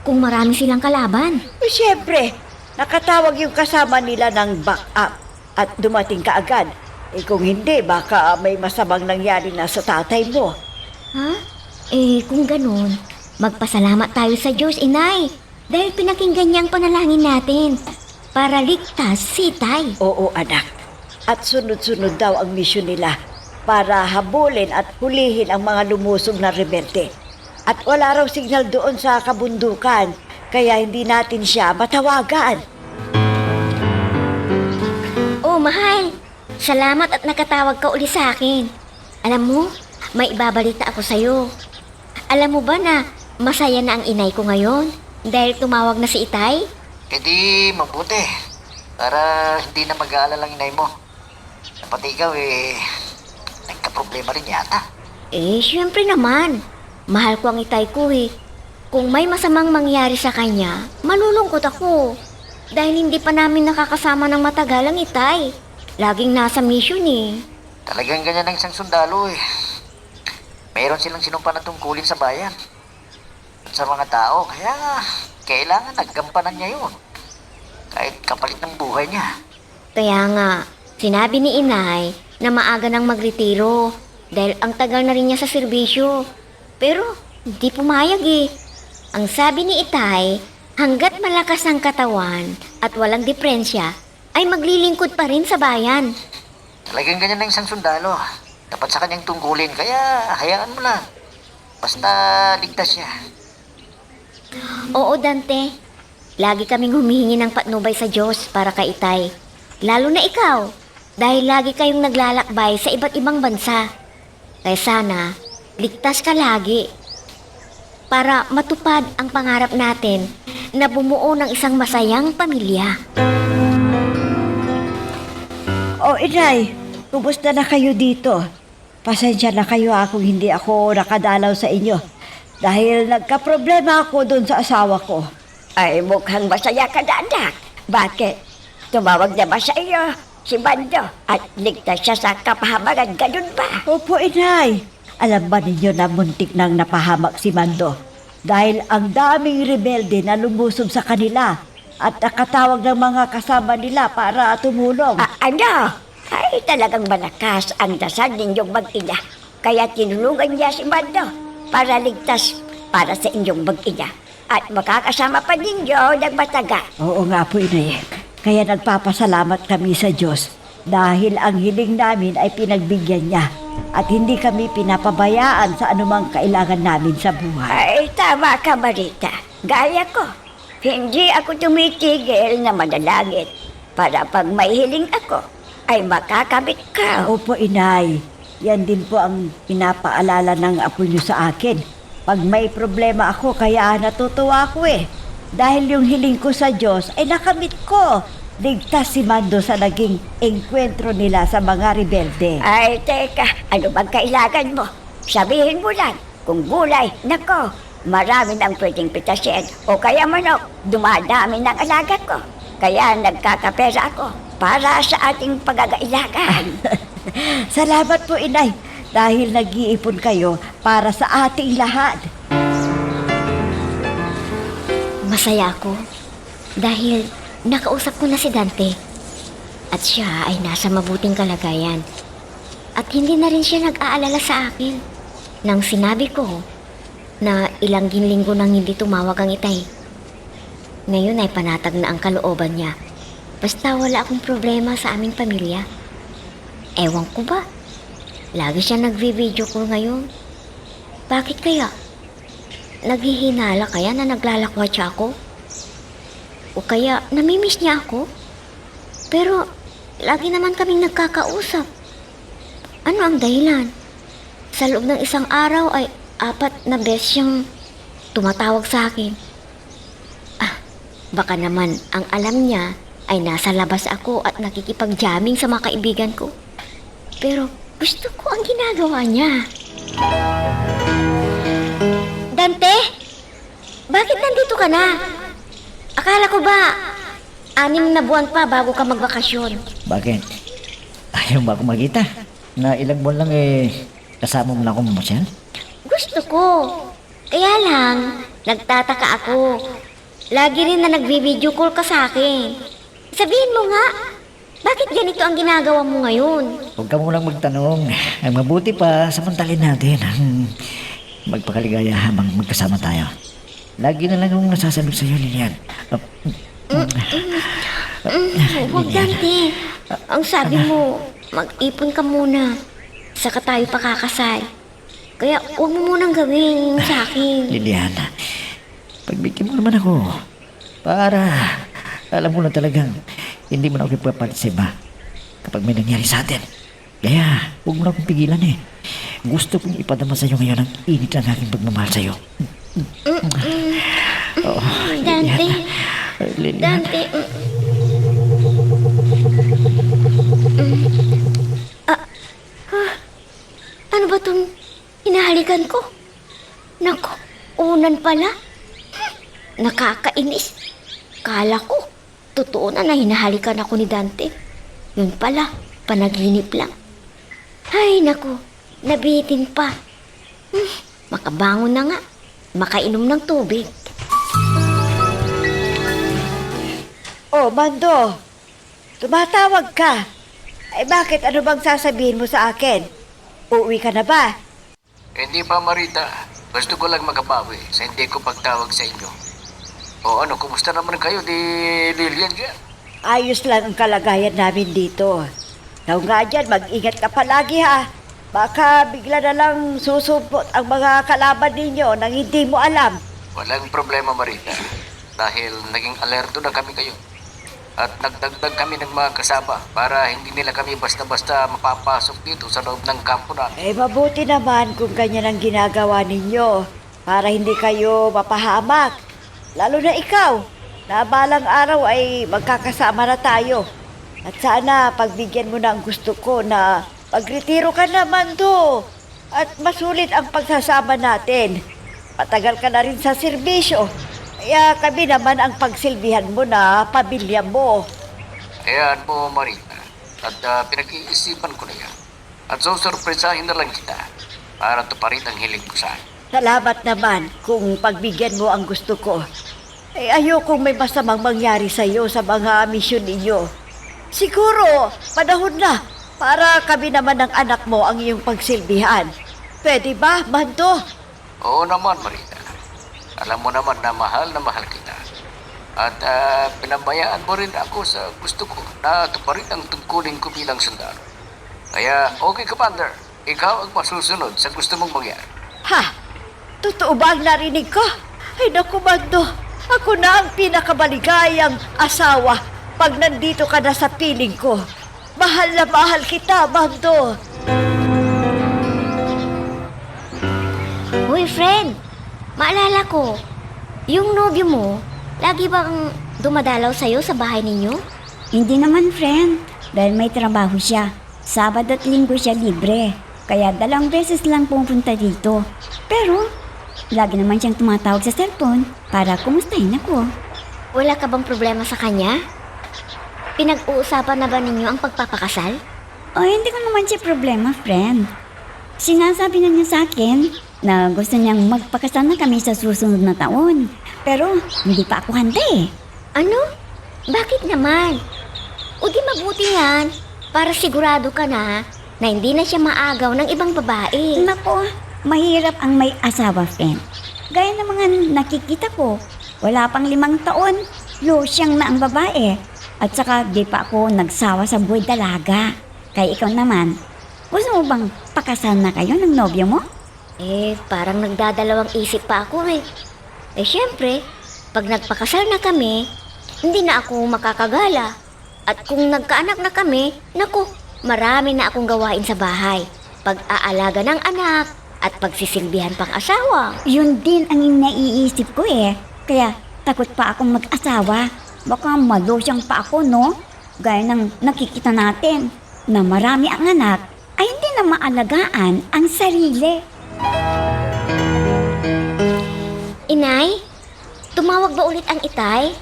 Kung marami silang kalaban. Siyempre, nakatawag yung kasama nila ng backup at dumating kaagad. Kung hindi, baka may masamang nangyari na sa tatay mo. Kung ganun, magpasalamat tayo sa Diyos, inay. Dahil pinakinggan niya ang panalangin natin para ligtas si Itay. Oo, anak. At sunod-sunod daw ang misyon nila para habulin at hulihin ang mga lumusog na rebelde. At wala raw signal doon sa kabundukan, kaya hindi natin siya matawagan. Oh, mahal. Salamat at nakatawag ka uli sa akin. Alam mo, may ibabalita ako sa'yo. Alam mo ba na masaya na ang inay ko ngayon dahil tumawag na si Itay? Di mabuti para hindi na mag-aalala ang inay mo. Pati ikaw nagka-problema rin yata. Syempre naman. Mahal ko ang Itay ko eh. Kung may masamang mangyari sa kanya, malulungkot ako. Dahil hindi pa namin nakakasama ng matagal ang Itay. Laging nasa mission eh. Talagang ganyan ang isang sundalo eh. Meron silang sinumpa na tungkulin sa bayan at sa mga tao, kaya kailangan naggampanan niya yun. Kahit kapalit ng buhay niya. Kaya nga, sinabi ni inay na maaga nang magretiro dahil ang tagal na rin niya sa serbisyo. Pero hindi pumayag eh. Ang sabi ni Itay, hanggat malakas ang katawan at walang deprensya, ay maglilingkod pa rin sa bayan. Talagang ganyan ang isang sundalo. Dapat sa kanyang tungkulin, kaya hayaan mo lang. Basta ligtas siya. Oo, Dante. Lagi kaming humihingi ng patnubay sa Diyos para kay Itay. Lalo na ikaw, dahil lagi kayong naglalakbay sa iba't ibang bansa. Kaya sana, ligtas ka lagi. Para matupad ang pangarap natin na bumuo ng isang masayang pamilya. Inay, kumusta na kayo dito? Pasensya na kayo kung hindi ako nakadalaw sa inyo. Dahil nagka-problema ako doon sa asawa ko. Ay, mukhang masaya ka na, anak. Bakit? Tumawag na ba sa iyo si Mando at ligtas siya sa kapahamagan? Ganun ba? Opo, inay. Alam ba ninyo na muntik nang napahamak si Mando? Dahil ang daming rebelde na lumusob sa kanila at nakatawag ng mga kasama nila para tumulong. Ano? Ay, talagang malakas ang dasal ninyong mag-ina. Kaya tinulungan niya si Mando para ligtas para sa inyong mag-ina. At makakasama pa ninyo ng mataga. Oo nga po, inay. Kaya nagpapasalamat kami sa Diyos dahil ang hiling namin ay pinagbigyan niya at hindi kami pinapabayaan sa anumang kailangan namin sa buhay. Ay, tama ka, Marita. Gaya ko. Hindi ako tumitigil na manalangin para pag may hiling ako, ay makakamit ka. Opo, inay. Yan din po ang pinapaalala ng apo niyo sa akin. Pag may problema ako, kaya natutuwa ako eh. Dahil yung hiling ko sa Diyos ay nakamit ko. Ligtas si Mando sa naging engkwentro nila sa mga rebelde. Ay, teka. Ano bang kailangan mo? Sabihin mo lang. Kung gulay, nako, marami nang pwedeng pitasin. O kaya manok, dumadami ng alaga ko. Kaya nagkakapera ako para sa ating pagkakailangan. Salamat po, inay, dahil nag-iipon kayo para sa ating lahat. Masaya ako dahil nakausap ko na si Dante at siya ay nasa mabuting kalagayan. At hindi na rin siya nag-aalala sa akin nang sinabi ko na ilang linggo nang hindi tumawag ang itay. Ngayon ay panatag na ang kalooban niya. Basta wala akong problema sa aming pamilya. Ewan ko ba? Lagi siya nagvi-video call ngayon. Bakit kaya? Naghihinala kaya na naglalakwatsa ako? O kaya namimiss niya ako? Pero lagi naman kaming nagkakausap. Ano ang dahilan? Sa loob ng isang araw ay 4 na beses siyang tumatawag sa akin. Baka naman ang alam niya ay nasa labas ako at nakikipag-jamming sa mga kaibigan ko. Pero gusto ko ang ginagawa niya. Dante? Bakit nandito ka na? Akala ko ba 6 na buwan pa bago ka magbakasyon? Bakit? Ayaw ba ako makita? Na ilang buwan lang kasama mo na ako mamasyal? Gusto ko. Kaya lang, nagtataka ako. Lagi rin na nagvi-video call ka sa akin. Sabihin mo nga, bakit ganito ang ginagawa mo ngayon? Huwag ka munang magtanong. Ang mabuti pa, samantalin natin ang magpakaligaya habang magkasama tayo. Lagi na lang akong nasasabi sa'yo, Lilian. Huwag, Dante. Ang sabi mo, mag-ipon ka muna. Saka tayo pakakasal. Kaya huwag mo munang gawin sa akin. Lilian, pagbigyan mo naman ako para alam mo na talagang hindi mo na ako ipapalit sa iba kapag may nangyari sa atin. Kaya huwag mo na akong pigilan eh. Gusto kong ipadama sa'yo ngayon ang init ng aking pagmamahal sa'yo. Dante. Lilian. Dante. Ano ba itong hinahalikan ko? Nako, unan pala. Nakakainis. Kala ko, totoo na hinahalikan ako ni Dante. Yun pala, panaginip lang. Ay, nako, nabitin pa. Makabangon na nga. Makainom ng tubig. Oh, Mando, tumatawag ka. Ay bakit, ano bang sasabihin mo sa akin? Uuwi ka na ba? Hindi pa, Marita. Gusto ko lang makabawi sa hindi ko pagtawag sa inyo. O ano, kumusta naman kayo di Lilian dyan? Ayos lang ang kalagayan namin dito. Ikaw nga dyan, mag-ingat ka palagi ha. Baka bigla na lang susupot ang mga kalaban ninyo nang hindi mo alam. Walang problema, Marita. Dahil naging alerto na kami kayo. At nagdagdag kami ng mga kasama para hindi nila kami basta-basta mapapasok dito sa loob ng kampo namin. Mabuti naman kung ganyan ang ginagawa ninyo para hindi kayo mapahamak. Lalo na ikaw, na balang araw ay magkakasama na tayo. At sana pagbigyan mo na ang gusto ko na magretiro ka naman do. At masulit ang pagsasama natin. Patagal ka na rin sa serbisyo. Kaya kami naman ang pagsilbihan mo na pamilya mo. Ayan po, Marita. At pinag-iisipan ko na yan. At susurpresahin na lang kita para tuparin ang hiling ko sa akin. Salamat naman kung pagbigyan mo ang gusto ko. Ayokong may masamang mangyari sa iyo sa mga misyon ninyo. Siguro, panahon na para kami naman ng anak mo ang iyong pagsilbihan. Pwede ba, Mando? Oo naman, Marita. Alam mo naman na mahal kita. At pinabayaan mo rin ako sa gusto ko na tuparin ang tungkulin ko bilang sundalo. Kaya, okay, Commander. Ikaw ang masusunod sa gusto mong mangyari. Ha? Totoo ba ang narinig ko? Ay naku, Mando. Ako na ang pinakabaligayang asawa pag nandito ka na sa piling ko. Mahal na mahal kita, Mando. Uy, friend. Maalala ko, yung nobyo mo, lagi bang dumadalaw sa'yo sa bahay ninyo? Hindi naman, friend. Dahil may trabaho siya. Sabado at Linggo siya libre. Kaya 2 beses lang pupunta dito. Pero, Lagi naman siyang tumatawag sa cellphone para kumustahin ako. Wala ka bang problema sa kanya? Pinag-uusapan na ba ninyo ang pagpapakasal? O hindi ko naman siya problema, friend. Sinasabi na niya sa akin na gusto niyang magpakasal na kami sa susunod na taon. Pero hindi pa ako handa eh. Ano? Bakit naman? O di mabuti yan para sigurado ka na hindi na siya maagaw ng ibang babae. Nako, mahirap ang may asawa, friend. Gaya ng mga nakikita ko, wala pang 5 taon, losyang na ang babae. At saka di pa ako nagsawa sa buhay dalaga. Kaya ikaw naman, gusto mo bang pakasal na kayo ng nobyo mo? Parang nagdadalawang isip pa ako eh. Syempre, pag nagpakasal na kami, hindi na ako makakagala. At kung nagkaanak na kami, naku, marami na akong gawain sa bahay. Pag-aalaga ng anak at pagsisilbihan pang asawa. Yun din ang naiisip ko eh. Kaya takot pa akong mag-asawa. Baka malusyang pa ako, no? Gaya ng nakikita natin na marami ang anak ay hindi na maalagaan ang sarili. Inay, tumawag ba ulit ang itay?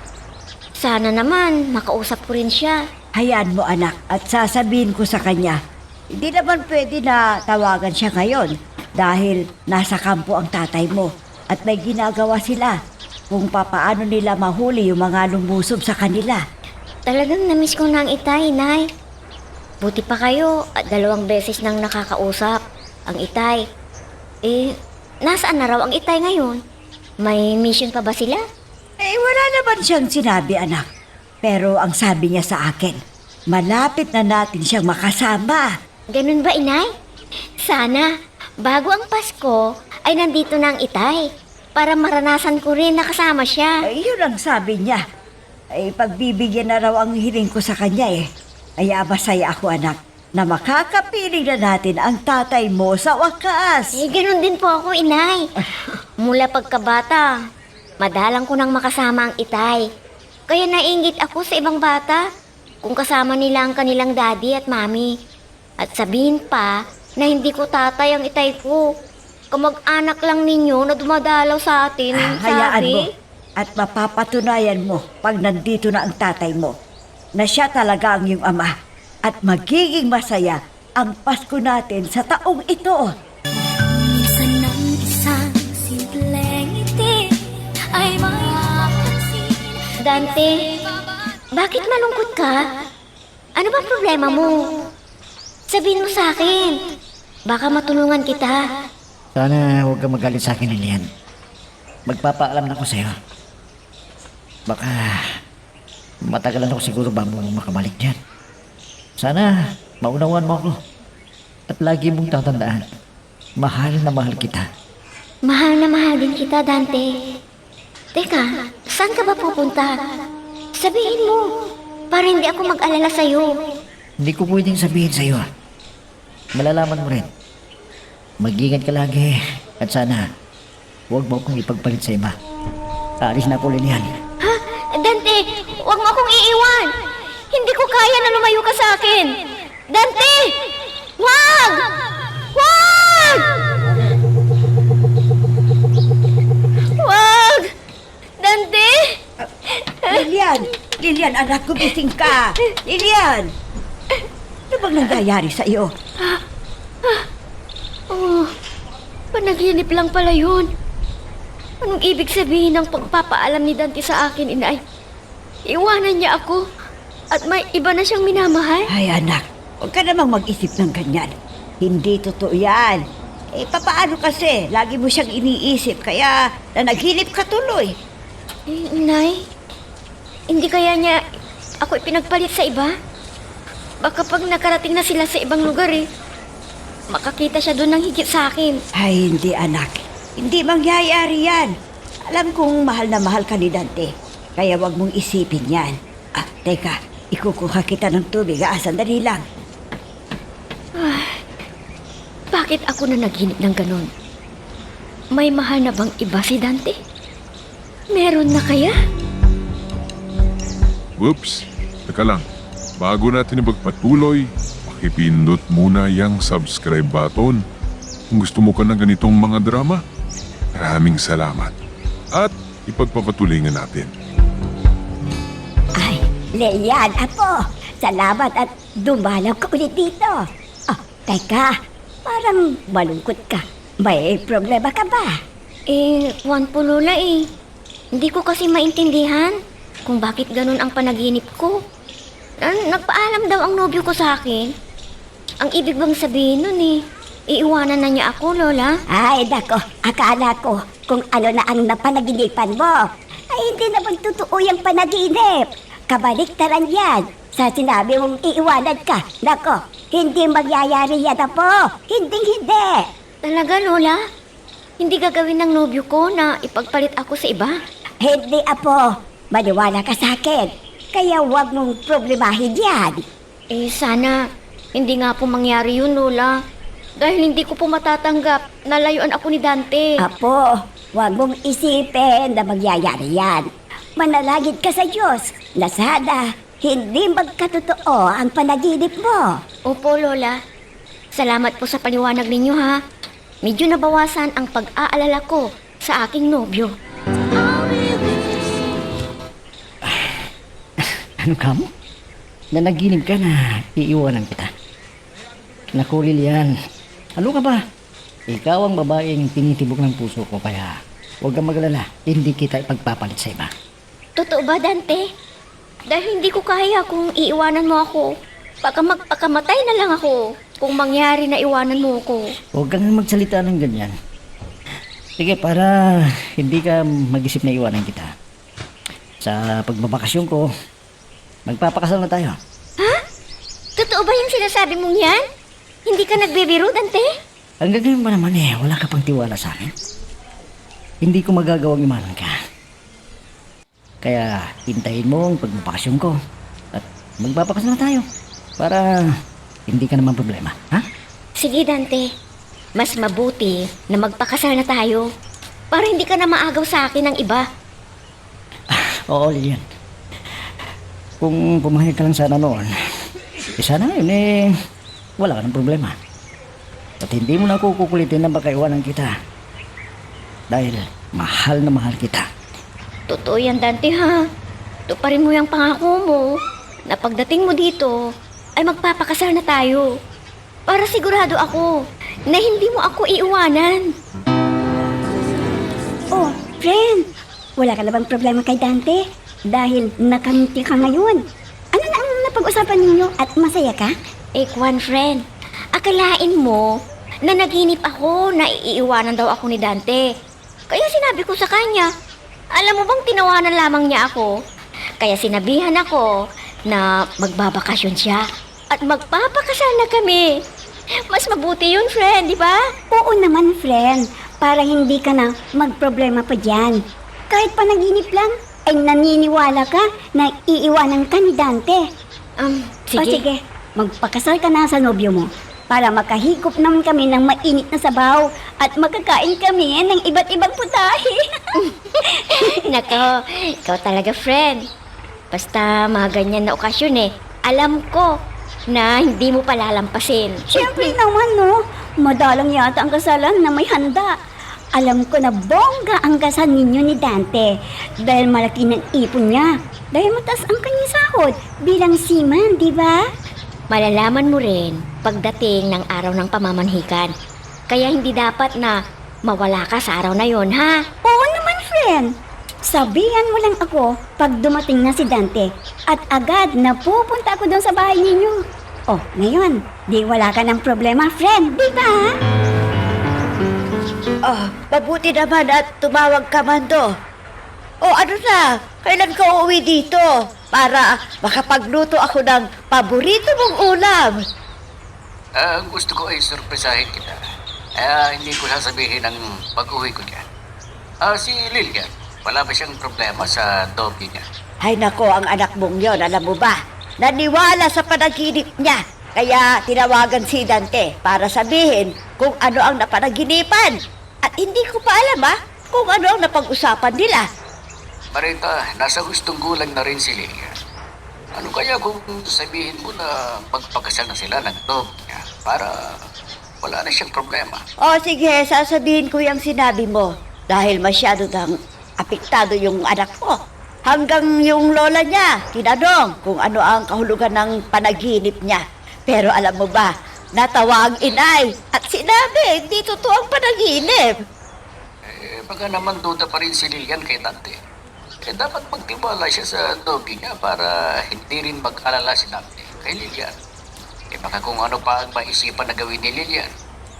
Sana naman makausap ko rin siya. Hayaan mo anak at sasabihin ko sa kanya. Hindi naman pwede na tawagan siya ngayon dahil nasa kampo ang tatay mo at may ginagawa sila kung papaano nila mahuli yung mga lumusob sa kanila. Talagang namiss ko na ang itay, Inay. Buti pa kayo at 2 beses nang nakakausap ang itay. Nasaan na raw ang itay ngayon? May mission pa ba sila? Wala naman siyang sinabi anak. Pero ang sabi niya sa akin, malapit na natin siyang makasama. Ganun ba, Inay? Sana, bago ang Pasko, ay nandito na ang itay para maranasan ko rin na kasama siya. Yun ang sabi niya. Pagbibigyan na raw ang hiling ko sa kanya eh. Kaya masaya ako anak na makakapiling na natin ang tatay mo sa wakas. Ganun din po ako, Inay. Mula pagkabata, madalang ko nang makasama ang itay. Kaya nainggit ako sa ibang bata kung kasama nila ang kanilang daddy at mami. At sabihin pa na hindi ko tatay ang itay ko. Kamag-anak lang ninyo na dumadalaw sa atin, Hayaan sabi. mo at mapapatunayan mo pag nandito na ang tatay mo na siya talaga ang iyong ama at magiging masaya ang Pasko natin sa taong ito. Minsan ng isang simpleng ngiti ay mapapansin. Dante, bakit malungkot ka? Ano ba problema mo? Sabihin mo sa akin. Baka matulungan kita. Sana huwag kang magalit sa akin, Lilian. Magpapaalam na ako sa'yo. Baka matagalan ako siguro bago makabalik dyan. Sana maunawaan mo ako. At lagi mong tatandaan, mahal na mahal kita. Mahal na mahal din kita, Dante. Teka, saan ka ba pupunta? Sabihin mo, para hindi ako mag-alala sa'yo. Hindi ko pwedeng sabihin sa'yo. Malalaman mo rin. Mag-ingat ka lagi. At sana, huwag mo akong ipagpalit sa iba. Aalis na ako, Lilian. Ha? Dante, huwag mo akong iiwan. Hindi ko kaya na lumayo ka sa akin. Dante! Wag! Wag! Wag! Dante! Lilian, anak ko, gising ka. Lilian! Ano bang nangyayari sa iyo? Panaginip lang pala yun. Anong ibig sabihin ng pagpapaalam ni Dante sa akin, Inay? Iwanan niya ako at may iba na siyang minamahal? Ay anak, huwag ka namang mag-isip ng ganyan. Hindi totoo yan. Papaano kasi? Lagi mo siyang iniisip kaya nanaginip ka tuloy. Inay, hindi kaya niya ako ipinagpalit sa iba? Baka pag nakarating na sila sa ibang lugar makakita siya doon ng higit sa akin. Ay hindi anak, hindi mangyayari yan. Alam kong mahal na mahal ka ni Dante. Kaya wag mong isipin yan. Teka, ikukuha kita ng tubig. Sandali lang. Bakit ako na naginip ng ganun? May mahal na bang iba si Dante? Meron na kaya? Whoops! Teka lang. Bago natin magpatuloy, pakipindot muna yung subscribe button. Kung gusto mo ka ng ganitong mga drama, Maraming salamat. At ipagpapatuloy nga natin. Ay, Leyan, apo. Salamat at dumalaw ka ulit dito. Oh, teka, parang malungkot ka. May problema ka ba? Juan po Lola Hindi ko kasi maintindihan kung bakit ganun ang panaginip ko. Nagpaalam daw ang nobyo ko sa akin. Ang ibig bang sabihin nun iiwanan na niya ako, Lola? Ay, dako, akala ko kung ano na ang napanaginipan mo. Ay, hindi naman totoo yung panaginip. Kabaliktaran yan. Sa sinabi mong iiwanan ka, dako, hindi magyayari yan, apo. Hindi. Talaga, Lola? Hindi gagawin ng nobyo ko na ipagpalit ako sa iba? Hindi, apo. Maniwala ka sa akin. Kaya huwag mong problemahin yan. Sana hindi nga po mangyari yun, Lola. Dahil hindi ko po matatanggap na layuan ako ni Dante. Apo, huwag mong isipin na magyayari yan. Manalangin ka sa Diyos na sana hindi magkatotoo ang panaginip mo. Opo, Lola. Salamat po sa paliwanag ninyo, ha. Medyo nabawasan ang pag-aalala ko sa aking nobyo. Ano ka mo? Nanaginip ka na iiwanan kita. Naku, Lilian. Ano ka ba? Ikaw ang babaeng tinitibok ng puso ko, kaya huwag kang magalala. Hindi kita ipagpapalit sa iba. Totoo ba, Dante? Dahil hindi ko kaya kung iiwanan mo ako. Baka magpakamatay na lang ako kung mangyari na iwanan mo ako. Huwag kang magsalita ng ganyan. Sige, para hindi ka mag-isip na iwanan kita. Sa pagbabakasyon ko, magpapakasal na tayo. Ha? Totoo ba yung sinasabi mong yan? Hindi ka nagbibiro, Dante? Hanggang ngayon ba naman wala ka pang tiwala sa akin? Hindi ko magagawang imanan ka. Kaya hintayin mo ang pagbabakasyon ko at magpapakasal na tayo para hindi ka naman problema, ha? Sige, Dante. Mas mabuti na magpakasal na tayo para hindi ka na maagaw sa akin ng iba. Oo, Lilian. Kung pumayag ka lang sana noon, sana ngayon wala ka ng problema. At hindi mo na ako kukulitin na baka iwanan kita. Dahil mahal na mahal kita. Totoo yan, Dante, ha? Tuparin mo yung pangako mo na pagdating mo dito ay magpapakasal na tayo. Para sigurado ako na hindi mo ako iiwanan. Oh, friend, wala ka na bang problema kay Dante? Dahil nakamiti ka ngayon. Ano na ang napag-usapan ninyo at masaya ka? Kwan, friend, akalain mo na naginip ako na iiwanan daw ako ni Dante. Kaya sinabi ko sa kanya, alam mo bang tinawanan lamang niya ako? Kaya sinabihan ako na magbabakasyon siya at magpapakasal na kami. Mas mabuti yun, friend, di ba? Oo naman, friend. Para hindi ka na magproblema pa dyan. Kahit panaginip lang, ay naniniwala ka na iiwanan ka ni Dante. Sige. O sige, magpakasal ka na sa nobyo mo para makahigop naman kami ng mainit na sabaw at magkakain kami ng iba't ibang putahe. Nako, ikaw talaga, friend. Basta mga ganyan na okasyon alam ko na hindi mo palalampasin. Siyempre naman, no? Madalang yata ang kasalan na may handa. Alam ko na bongga ang kasal ninyo ni Dante dahil malaki ng ipon niya. Dahil mataas ang kanyang sahod bilang seaman, di ba? Malalaman mo rin pagdating ng araw ng pamamanhikan. Kaya hindi dapat na mawala ka sa araw na yon, ha? Oo naman, friend. Sabihan mo lang ako pag dumating na si Dante at agad na pupunta ako doon sa bahay ninyo. Oh, ngayon, di wala ka ng problema, friend, di ba? Oh, mabuti naman at tumawag ka man do. Oh, ano na? Kailan ka uuwi dito? Para makapagluto ako ng paborito mong ulam. Ang gusto ko ay surpresahin kita. Hindi ko sasabihin ang pag-uwi ko niya. Si Lilian, wala ba siyang problema sa doggy niya? Ay nako, ang anak mong yon, alam mo ba? Naniwala sa panaginip niya. Kaya tinawagan si Dante para sabihin kung ano ang napanaginipan. At hindi ko pa alam kung ano ang napag-usapan nila. Marita, nasa gustong gulang na rin si Lilian. Ano kaya kung sabihin mo na magpakasal na sila ng dog niya para wala na siyang problema? O sige, sasabihin ko yung sinabi mo. dahil masyado nang apektado yung anak ko. Hanggang yung lola niya, tinanong kung ano ang kahulugan ng panaginip niya. Pero alam mo ba, natawa ang inay at sinabi, hindi totoo ang panaginip. Baka naman duda pa rin si Lilian kay Dante. Dapat magtiwala siya sa nobyo niya para hindi rin mag-alala si Dante kay Lilian. Baka kung ano pa ang maisipan na gawin ni Lilian.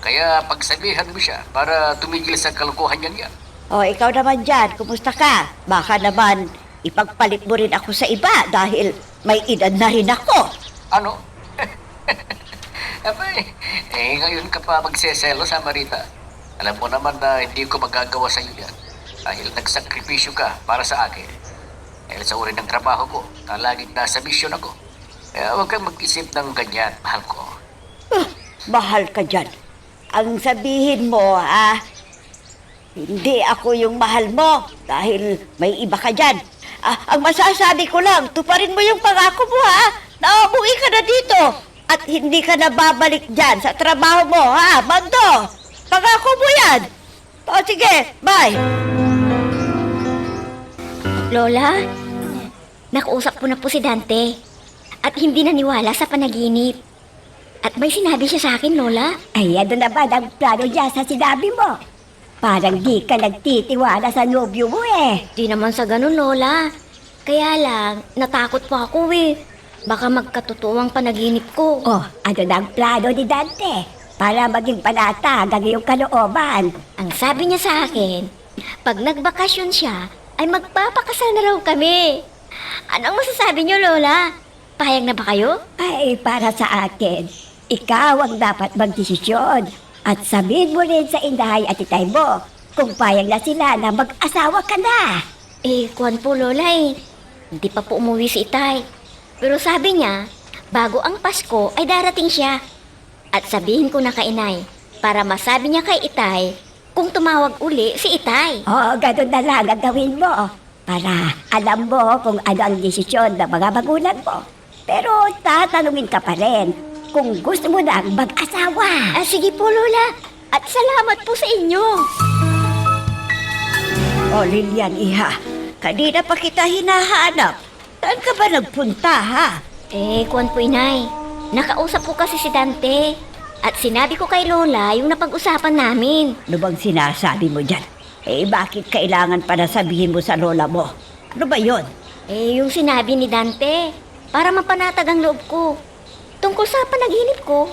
Kaya pagsabihan mo siya para tumigil sa kalukuhan niya. O, ikaw naman dyan, kumusta ka? Baka naman ipagpalit mo rin ako sa iba dahil may edad na rin ako. Ano? Abay, ngayon ka pa magseselo sa Marita. Alam mo naman na hindi ko magagawa sa iyo yan. Dahil nagsakripisyo ka para sa akin. Dahil sa uri ng trabaho ko, na laging nasa misyon ako. Kaya huwag kang mag-isip ng ganyan, mahal ko. Mahal ka dyan. Ang sabihin mo, hindi ako yung mahal mo dahil may iba ka dyan. Ang masasabi ko lang, tuparin mo yung pangako mo, na umuwi ka na dito at hindi ka na babalik dyan sa trabaho mo, Mando! Pangako mo yan! O sige, bye! Lola, nakausap ko na po si Dante at hindi naniwala sa panaginip. At may sinabi siya sa akin, Lola. Ay, ano na ba ang plano niya sa sinabi mo? Parang di ka nagtitiwala sa nobyo mo eh. Di naman sa ganun, Lola. Kaya lang, natakot po ako eh. Baka magkatotoo ang panaginip ko. Oh, ano na ang plano ni Dante? Para maging panatag ang iyong kalooban. Ang sabi niya sa akin, pag nagbakasyon siya, ay magpapakasal na raw kami. Anong masasabi niyo, Lola? Payag na ba kayo? Ay, para sa akin, ikaw ang dapat magdesisyon. At sabihin mo rin sa inday at itay mo kung payag na sila na mag-asawa ka na. Kuwan po, Lola eh. Hindi pa po umuwi si Itay. Pero sabi niya, bago ang Pasko ay darating siya. At sabihin ko na kay Inay, para masabi niya kay Itay kung tumawag uli si Itay. Oo, ganun na lang ang gawin mo. Para alam mo kung ano ang desisyon ng mga magulang mo. Pero tatanungin ka pa rin kung gusto mo na mag-asawa. Sige po, Lola. At salamat po sa inyo. O Lilian, iha, kanina pa kita hinahanap. Saan ka ba nagpunta, Kuwan po, Inay. Nakausap ko kasi si Dante. At sinabi ko kay Lola yung napag-usapan namin. Ano bang sinasabi mo dyan? Bakit kailangan pa na sabihin mo sa lola mo? Ano ba yon? Yung sinabi ni Dante, para mapanatag ang loob ko. Tungkol sa panaginip ko.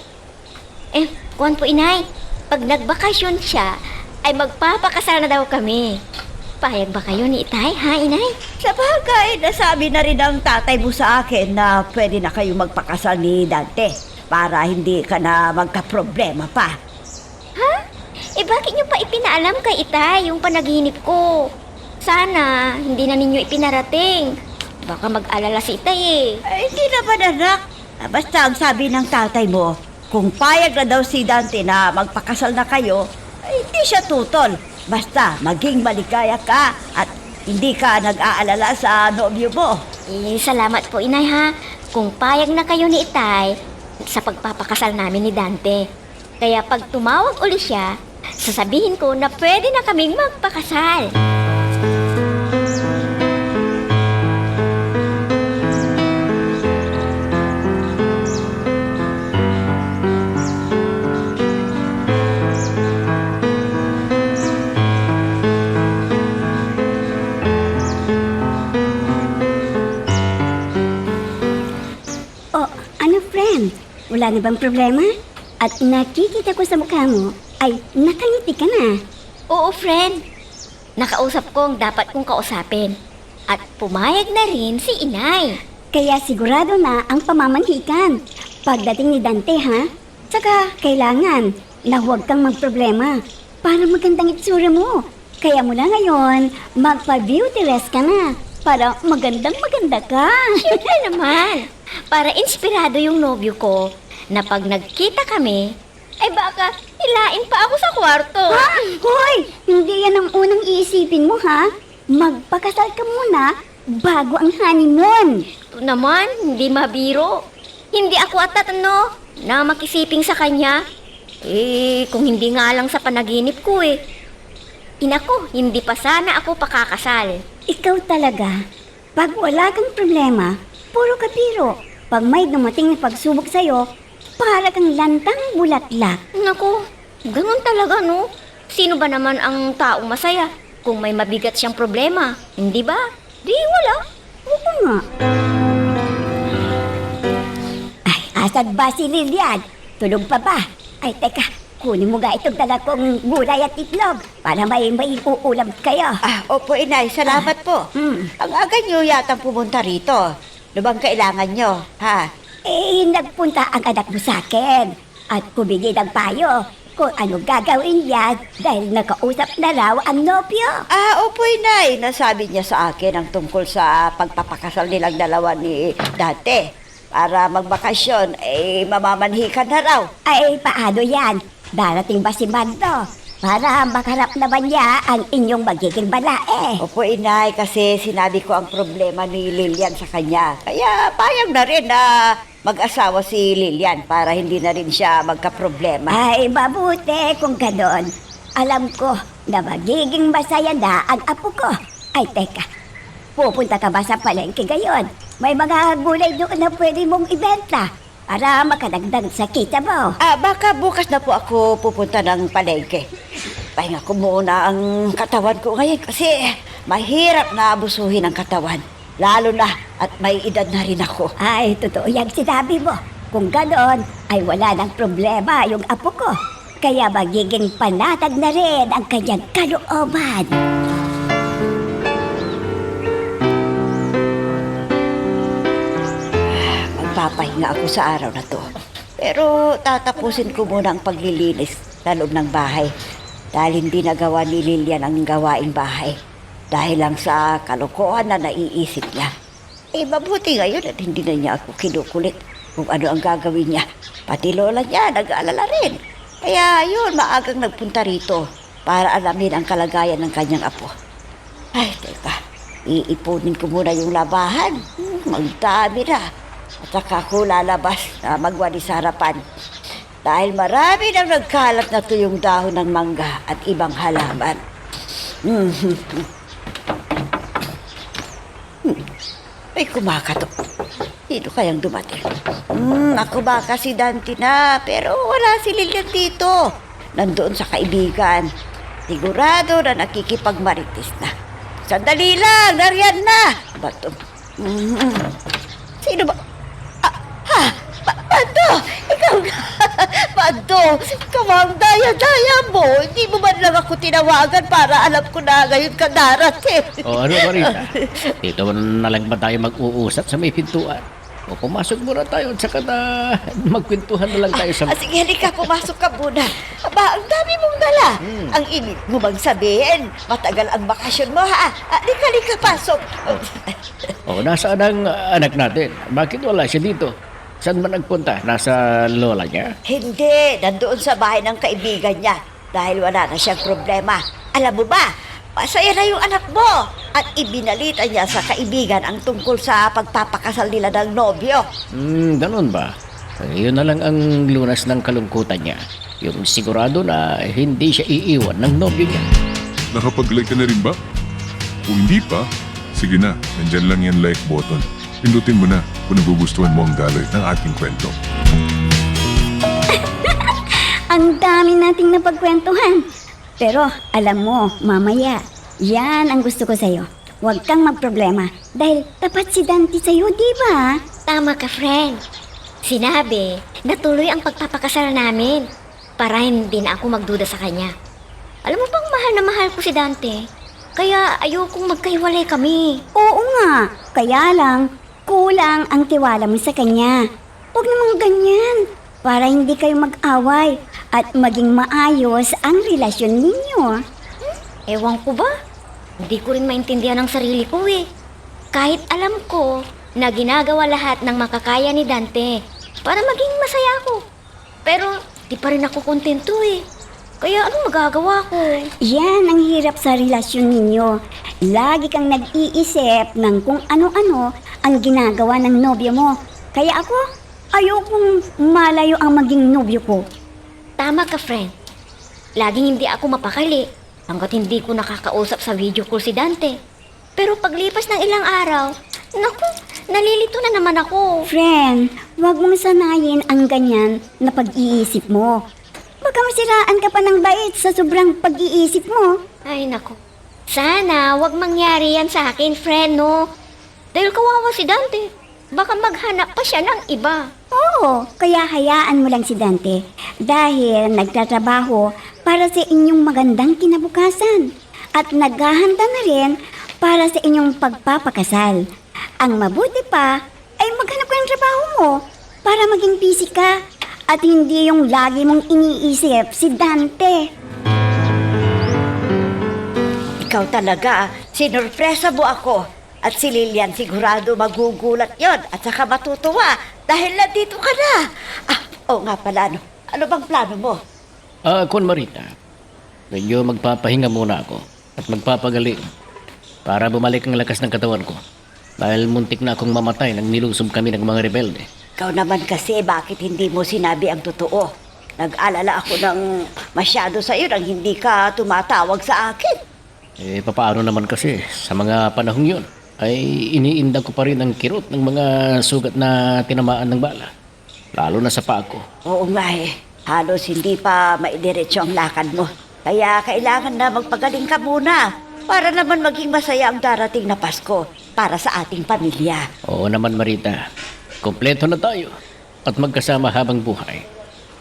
Kuwan po, Inay, pag nagbakasyon siya, ay magpapakasal na daw kami. Payag ba kayo ni Itay, Inay? Sa bagay, nasabi na rin ang tatay mo sa akin na pwede na kayo magpakasal ni Dante para hindi ka na magka-problema pa. Bakit niyo pa ipinaalam kay Itay yung panaginip ko? Sana hindi na ninyo ipinarating. Baka mag-alala si Itay Hindi naman anak. Basta ang sabi ng tatay mo, kung payag na daw si Dante na magpakasal na kayo, hindi siya tutol. Basta maging maligaya ka at hindi ka nag-aalala sa nobyo mo. Salamat po, Inay, kung payag na kayo ni Itay sa pagpapakasal namin ni Dante. Kaya pag tumawag uli siya, sasabihin ko na pwede na kaming magpakasal. Wala na bang problema? At nakikita ko sa mukha mo ay nakangiti ka na. Oo, friend. Nakausap ko ang dapat kong kausapin. At pumayag na rin si Inay. Kaya sigurado na ang pamamanhikan pagdating ni Dante, Saka kailangan na huwag kang magproblema para magandang itsura mo. Kaya mula ngayon, magpa-beauty rest ka na para magandang maganda ka. Siyempre naman. Para inspirado yung nobyo ko na pag nagkita kami, ay baka hilain pa ako sa kwarto. Hoy! Hindi yan ang unang iisipin mo, Magpakasal ka muna bago ang honeymoon. Ito naman, hindi mabiro. Hindi ako atat, na makisiping sa kanya. Kung hindi nga lang sa panaginip ko. Inako, hindi pa sana ako pakakasal. Ikaw talaga. Pag wala kang problema, puro ka biro. Pag may dumating na pagsubok sa'yo, para kang lantang bulaklak. Naku, ganun talaga no. Sino ba naman ang taong masaya kung may mabigat siyang problema? Hindi ba? Di wala. Oo nga. Ay, asan ba si Lilian? Tulog pa ba? Ay, teka, kunin mo nga itong dala kong gulay at itlog para may uulam kayo. Opo, inay. Salamat po. Ang aga nyo yatang pumunta rito. Ano bang kailangan nyo, ha? Nagpunta ang anak mo sa akin at kumili ng payo kung ano gagawin niya dahil nakausap na raw ang nobyo. Opo, inay. Nasabi niya sa akin ang tungkol sa pagpapakasal nilang dalawa ni Dante. Para magbakasyon, mamamanhikan na raw. Ay, paano yan? Darating ba si Mando? Para makarap naman niya ang inyong magiging balae. Opo, inay, kasi sinabi ko ang problema ni Lilian sa kanya. Kaya payag na rin na mag-asawa si Lilian para hindi na rin siya magkaproblema. Ay, mabuti kung ganon. Alam ko na magiging masaya na ang apo ko. Ay, teka. Pupunta ka ba sa palengke ngayon? May mga gulay doon na pwede mong ibenta para makadagdag sa kita mo. Baka bukas na po ako pupunta ng palengke. Pahinga ko muna ang katawan ko ngayon kasi mahirap na abusuhin ang katawan. Lalo na at may edad na rin ako. Ay, totoo yung sinabi mo. Kung ganon, ay wala ng problema yung apo ko. Kaya magiging panatag na rin ang kanyang kalooban. Magpapahinga ako sa araw na to. Pero tatapusin ko muna ang paglilinis sa loob ng bahay. Dahil hindi nagawa ni Lilian ang gawaing bahay. Dahil lang sa kalokohan na naiisip niya. Mabuti ngayon at hindi na niya ako kinukulit kung ano ang gagawin niya. Pati lola niya nag-aalala rin. Kaya yun, maagang nagpunta rito para alamin ang kalagayan ng kanyang apo. Ay, teka. Iipunin ko muna yung labahan. Magdami na. At saka ako lalabas na magwali sa harapan. Dahil marami nang nagkalat na tuyong dahon ng mangga at ibang halaman. Ay, kumakatok. Sino kayang dumating? Ako baka si Dante na, pero wala si Lilian dito. Nandoon sa kaibigan. Sigurado na nakikipagmarites na. Sandali lang, nariyan na! Bato. Sino ba? Bando! Ikaw nga! Bando! Kamang daya-daya mo! Hindi mo man lang ako tinawagan para alam ko na ngayon ka darating. O ano, Marita? Dito na lang ba tayo mag-uusap sa may pintuan? O pumasok muna tayo at saka na magkwentuhan na lang tayo sa... Sige, halika, pumasok ka muna. Aba, ang dami mong dala. Ang ibig mo bang sabihin, matagal ang bakasyon mo, ha? Halika, pasok. O, nasaan ang anak natin? Bakit wala siya dito? Saan man nagpunta? Nasa lola niya? Hindi, nandoon sa bahay ng kaibigan niya. Dahil wala na siyang problema. Alam mo ba, masaya na yung anak mo. At ibinalita niya sa kaibigan ang tungkol sa pagpapakasal nila ng nobyo. Ganun ba? Yun na lang ang lunas ng kalungkutan niya. Yung sigurado na hindi siya iiwan ng nobyo niya. Nakapag-like ka na rin ba? Kung hindi pa, sige na, nandyan lang yan like button. Pindutin mo na kung nagugustuhan mo ang daloy ng ating kwento. Ang dami nating napagkwentuhan. Pero alam mo, mamaya, yan ang gusto ko sa'yo. Huwag kang magproblema dahil tapat si Dante sa'yo, di ba? Tama ka, friend. Sinabi na tuloy ang pagpapakasal namin para hindi na ako magduda sa kanya. Alam mo bang mahal na mahal ko si Dante? Kaya ayokong magkahiwalay kami. Oo nga, kaya lang, kulang ang tiwala mo sa kanya. Huwag namang ganyan para hindi kayo mag-away at maging maayos ang relasyon ninyo. Ewan ko ba? Hindi ko rin maintindihan ang sarili ko eh. Kahit alam ko na ginagawa lahat ng makakaya ni Dante para maging masaya ako. Pero di pa rin ako kontento eh. Kaya anong magagawa ko? Yan ang hirap sa relasyon ninyo. Lagi kang nag-iisip ng kung ano-ano ang ginagawa ng nobyo mo. Kaya ako, ayokong malayo ang maging nobyo ko. Tama ka, friend. Laging hindi ako mapakali. hanggat hindi ko nakakausap sa video call si Dante. Pero paglipas ng ilang araw, naku, nalilito na naman ako. Friend, huwag mong sanayin ang ganyan na pag-iisip mo. Baka masiraan ka pa ng bait sa sobrang pag-iisip mo. Ay naku, sana wag mangyari yan sa akin, friend, no? Dahil kawawa si Dante, baka maghanap pa siya ng iba. Oo, kaya hayaan mo lang si Dante dahil nagtatrabaho para sa inyong magandang kinabukasan at naghahanda na rin para sa inyong pagpapakasal. Ang mabuti pa ay maghanap ka ng trabaho mo para maging busy ka at hindi yung lagi mong iniisip si Dante. Ikaw talaga, sinurpresa mo ako. At si Lilian sigurado magugulat yon at saka matutuwa dahil nandito ka na. Oo nga pala, ano? Ano bang plano mo? Kun Marita, medyo magpapahinga muna ako at magpapagaling para bumalik ang lakas ng katawan ko. Dahil muntik na akong mamatay nang nilusob kami ng mga rebelde. Ikaw naman kasi, bakit hindi mo sinabi ang totoo? Nag-alala ako ng masyado sa'yo nang hindi ka tumatawag sa akin. Papaano naman kasi sa mga panahong yun ay iniinda ko pa rin ang kirot ng mga sugat na tinamaan ng bala. Lalo na sa paa ko. Oo nga halos hindi pa maidiretso ang lakad mo. Kaya kailangan na magpagaling ka muna para naman maging masaya ang darating na Pasko para sa ating pamilya. Oo naman Marita, kompleto na tayo at magkasama habang buhay.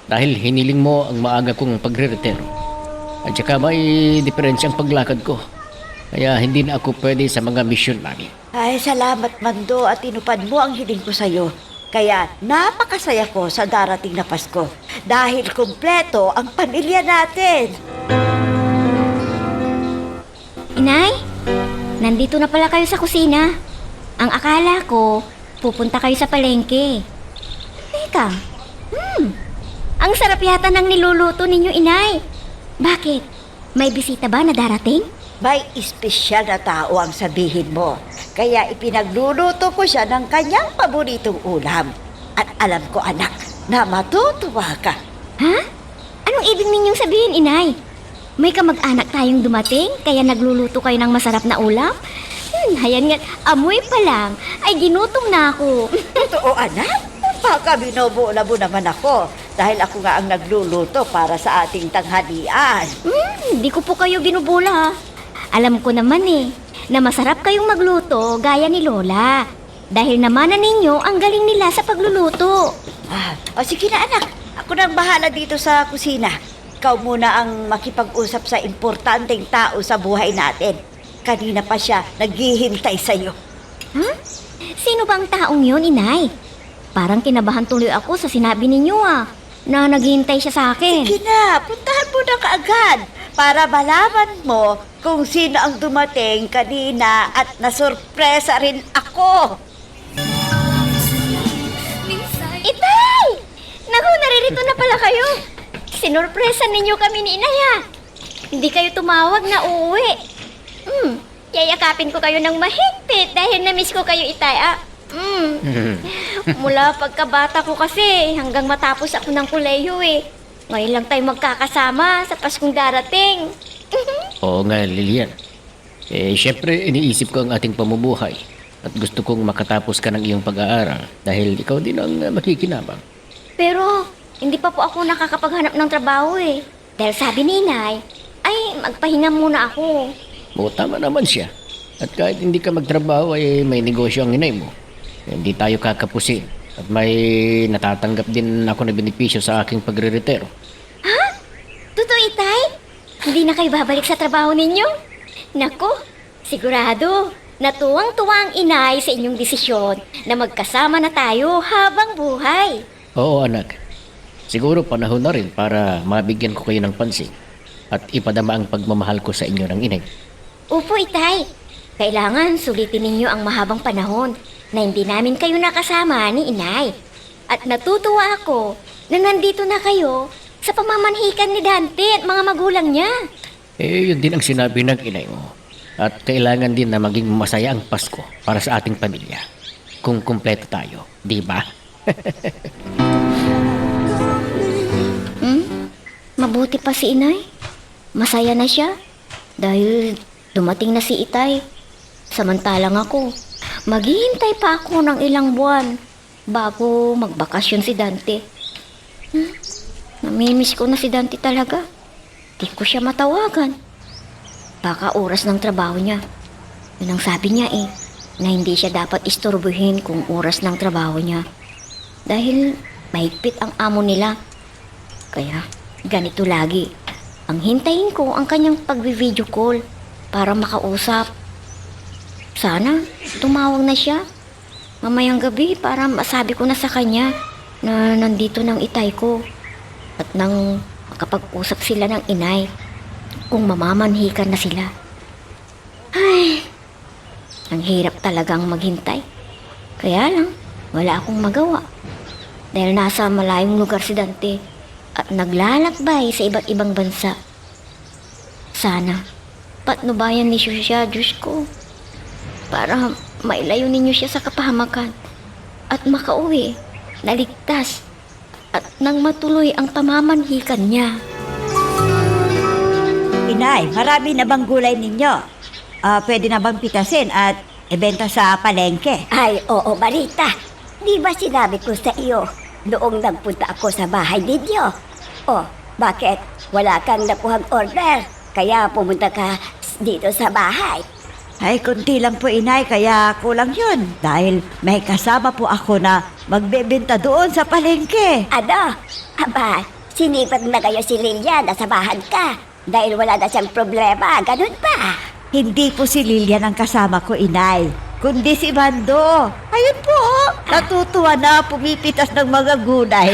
Dahil hiniling mo ang maaga kong pagre-retiro. At saka may diferensyang paglakad ko. Kaya hindi na ako pwede sa mga misyon namin. Ay, salamat Mando at tinupad mo ang hiling ko sa'yo. Kaya napakasaya ko sa darating na Pasko dahil kumpleto ang pamilya natin. Inay, nandito na pala kayo sa kusina. Ang akala ko, pupunta kayo sa palengke. Teka, ang sarap yata ng niluluto ninyo, Inay. Bakit? May bisita ba na darating? May espesyal na tao ang sabihin mo. Kaya ipinagluluto ko siya ng kanyang paboritong ulam. At alam ko anak, na matutuwa ka. Ha? Anong ibig ninyong sabihin, Inay? May kamag-anak tayong dumating, kaya nagluluto kayo ng masarap na ulam? Hayan nga, amoy pa lang, ay ginutom na ako. Totoo anak? Baka binobola mo naman ako dahil ako nga ang nagluluto para sa ating tanghalian. Hindi ko po kayo binubula, ha? Alam ko naman na masarap kayong magluto gaya ni Lola. Dahil namanan ninyo ang galing nila sa pagluluto. Sige na anak, ako nang bahala dito sa kusina. Ikaw muna ang makipag-usap sa importanteng tao sa buhay natin. Kanina pa siya naghihintay sa'yo. Sino ba ang taong yun, Inay? Parang kinabahan tuloy ako sa sinabi ninyo, na naghihintay siya sa akin. Sige na, puntahan mo na kaagad para malaman mo kung sino ang dumating kanina at nasurpresa rin ako. Itay! Naku, naririto na pala kayo. Sinurpresa ninyo kami ni Inay, Hindi kayo tumawag na uuwi. Yayakapin ko kayo ng mahigpit dahil na-miss ko kayo, Itay, Mula pagkabata ko kasi hanggang matapos ako ng kolehiyo, Ngayon lang tayo magkakasama sa Paskong darating. Oo nga Lilian. Siyempre iniisip ko ang ating pamumuhay. At gusto kong makatapos ka ng iyong pag-aaral dahil ikaw din ang makikinabang. Pero hindi pa po ako nakakapaghanap ng trabaho, Dahil sabi ni Inay, ay magpahinga muna ako. Oo, tama naman siya. At kahit hindi ka magtrabaho ay may negosyo ang inay mo. Hindi tayo kakapusin. At may natatanggap din ako na benepisyo sa aking pagre-retiro. Ha? Totoo, Itay? Hindi na kayo babalik sa trabaho ninyo? Naku, sigurado, natuwang-tuwa ang Inay sa inyong desisyon na magkasama na tayo habang buhay. Oo anak. Siguro panahon na rin para mabigyan ko kayo ng pansin at ipadama ang pagmamahal ko sa inyo ng inay. Opo, Itay. Kailangan sulitin ninyo ang mahabang panahon na hindi namin kayo nakasama ni Inay. At natutuwa ako na nandito na kayo sa pamamanhikan ni Dante at mga magulang niya. Yun din ang sinabi ng inay mo. At kailangan din na maging masaya ang Pasko para sa ating pamilya. Kung kumpleto tayo, di ba? Mabuti pa si Inay. Masaya na siya. Dahil dumating na si Itay. Samantalang ako, maghihintay pa ako ng ilang buwan bago magbakasyon si Dante. Namimiss ko na si Dante talaga. Di ko siya matawagan. Baka oras ng trabaho niya. Yun ang sabi niya na hindi siya dapat istorbohin kung oras ng trabaho niya. Dahil mahigpit ang amo nila. Kaya ganito lagi. Ang hintayin ko ang kanyang pag-video call para makausap. Sana tumawag na siya mamayang gabi para masabi ko na sa kanya na nandito ng Itay ko. At nang makapag-usap sila ng inay kung mamamanhikan na sila. Ay, ang hirap talagang maghintay. Kaya lang, wala akong magawa. Dahil nasa malayong lugar si Dante at naglalakbay sa iba't ibang bansa. Sana, patnubayan ni siya, Diyos ko, para mailayo ninyo siya sa kapahamakan at makauwi, naligtas, at nang matuloy ang pamamanhikan niya. Inay, marami na bang gulay ninyo? Pwede na bang pitasin at ibenta sa palengke? Ay, oo, Marita. Di ba sinabi ko sa iyo noong nagpunta ako sa bahay ninyo? Oh, bakit? Wala kang nakuhang order, kaya pumunta ka dito sa bahay. Ay, kunti lang po inay, kaya kulang yun. Dahil may kasama po ako na magbebenta doon sa palengke. Ano? Aba, sinipag na kayo si Lilian na samahan ka dahil wala na siyang problema, ganun ba? Hindi po si Lilian ang kasama ko, inay, kundi si Bando. Ayun po, natutuwa na pumipitas ng mga gulay.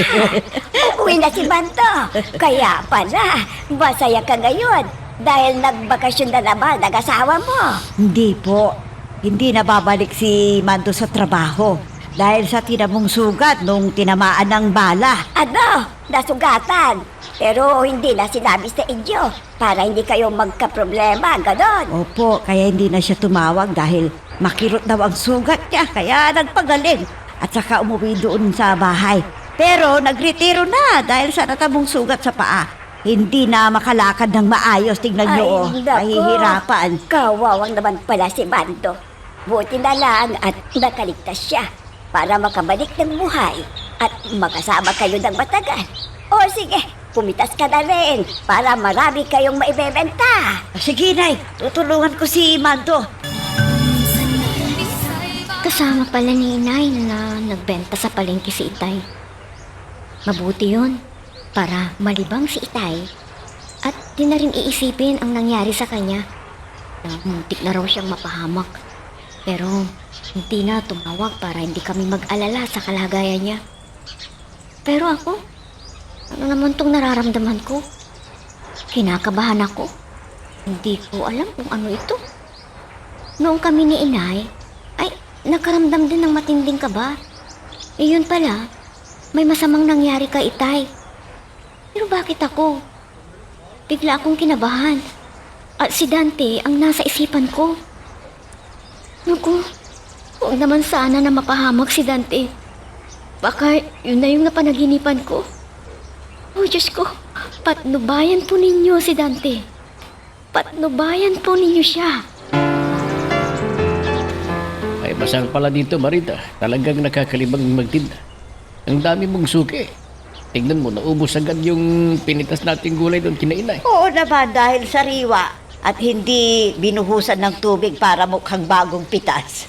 Uuwi na si Banto. Kaya pala, masaya ka ngayon dahil nagbakasyon na naman nag-asawa mo. Hindi po, hindi na babalik si Mando sa trabaho dahil sa tinamong sugat nung tinamaan ng bala. Ano? Nasugatan. Pero hindi na sinabi sa inyo para hindi kayo magka-problema, ganon. Opo, kaya hindi na siya tumawag dahil makirot daw ang sugat niya, kaya nagpagaling at saka umuwi doon sa bahay. Pero nagretiro na dahil sa natamong sugat sa paa. Hindi na makalakad ng maayos, tignan niyo, Ay, nako. mahihirapan. Kawawang naman pala si Bando. Buti na lang at nakaligtas siya para makabalik ng buhay at makasama kayo ng matagal. O sige, pumitas ka na rin para marami kayong maibebenta. Sige, Nay, tutulungan ko si Mando. Kasama pala ni Inay na nagbenta sa palengke si Itay. Mabuti yun para malibang si Itay at di na rin iisipin ang nangyari sa kanya. Muntik na raw siyang mapahamak. Pero hindi na tumawag para hindi kami mag-alala sa kalagayan niya. Pero ako, ano naman tong nararamdaman ko? Kinakabahan ako. Hindi ko alam kung ano ito. Noong kami ni Inay, ay nakaramdam din ng matinding kaba. Yun pala, may masamang nangyari kay Itay. Pero bakit ako? Bigla akong kinabahan. At si Dante ang nasa isipan ko. Naku, huwag naman sana na mapahamak si Dante. Baka yun na yung napanaginipan ko. Oh Diyos ko, patnubayan po ninyo si Dante. Patnubayan po ninyo siya. Ay, masang pala dito, Marita. Talagang nakakalibang magtinda. Ang dami mong suki. Tingnan mo, naubos agad yung pinitas nating gulay doon kinainay. Oo naman, dahil sariwa at hindi binuhusan ng tubig para mukhang bagong pitas.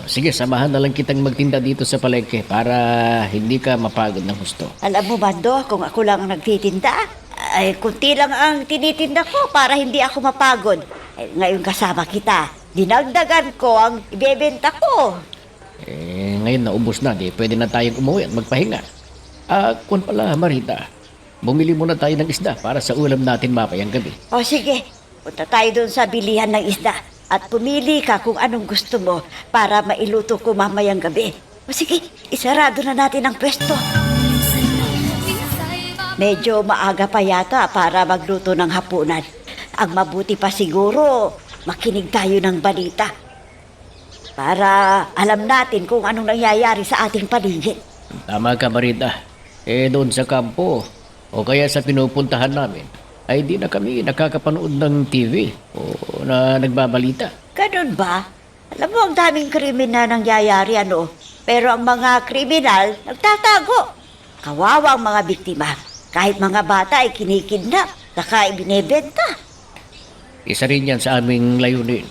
Sige, samahan na lang kitang magtinda dito sa palengke para hindi ka mapagod ng husto. Alam mo, Bando, kung ako lang ang nagtitinda, ay kunti lang ang tinitinda ko para hindi ako mapagod. Ngayon kasama kita, dinagdagan ko ang ibebenta ko. Ngayon naubos na, di pwede na tayong umuwi at magpahinga. Kung pala, Marita, bumili muna tayo ng isda para sa ulam natin mamayang gabi. O sige, punta tayo doon sa bilihan ng isda at pumili ka kung anong gusto mo para mailuto ko mamayang gabi. O sige, isarado na natin ang pwesto. Medyo maaga pa yata para magluto ng hapunan. Ang mabuti pa siguro, makinig tayo ng balita para alam natin kung anong nangyayari sa ating paligid. Tama ka, Marita. Doon sa kampo o kaya sa pinupuntahan namin, ay di na kami nakakapanood ng TV o na nagbabalita. Ganun ba? Alam mo, ang daming krimen na nangyayari, ano? Pero ang mga kriminal, nagtatago. Kawawa ang mga biktima. Kahit mga bata ay kinikidnap, saka ibinebenta. Isa rin yan sa aming layunin.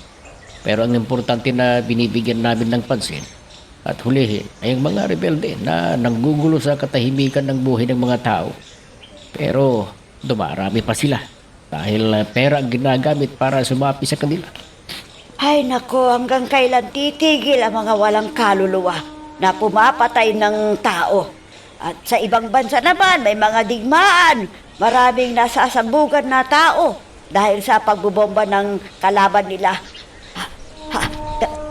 Pero ang importante na binibigyan namin ng pansin at hulihin ay ang mga rebelde na nanggugulo sa katahimikan ng buhay ng mga tao. Pero dumarami pa sila dahil pera ang ginagamit para sumapi sa kanila. Ay nako, hanggang kailan titigil ang mga walang kaluluwa na pumapatay ng tao? At sa ibang bansa naman, may mga digmaan. Maraming nasasabugan na tao dahil sa pagbubomba ng kalaban nila.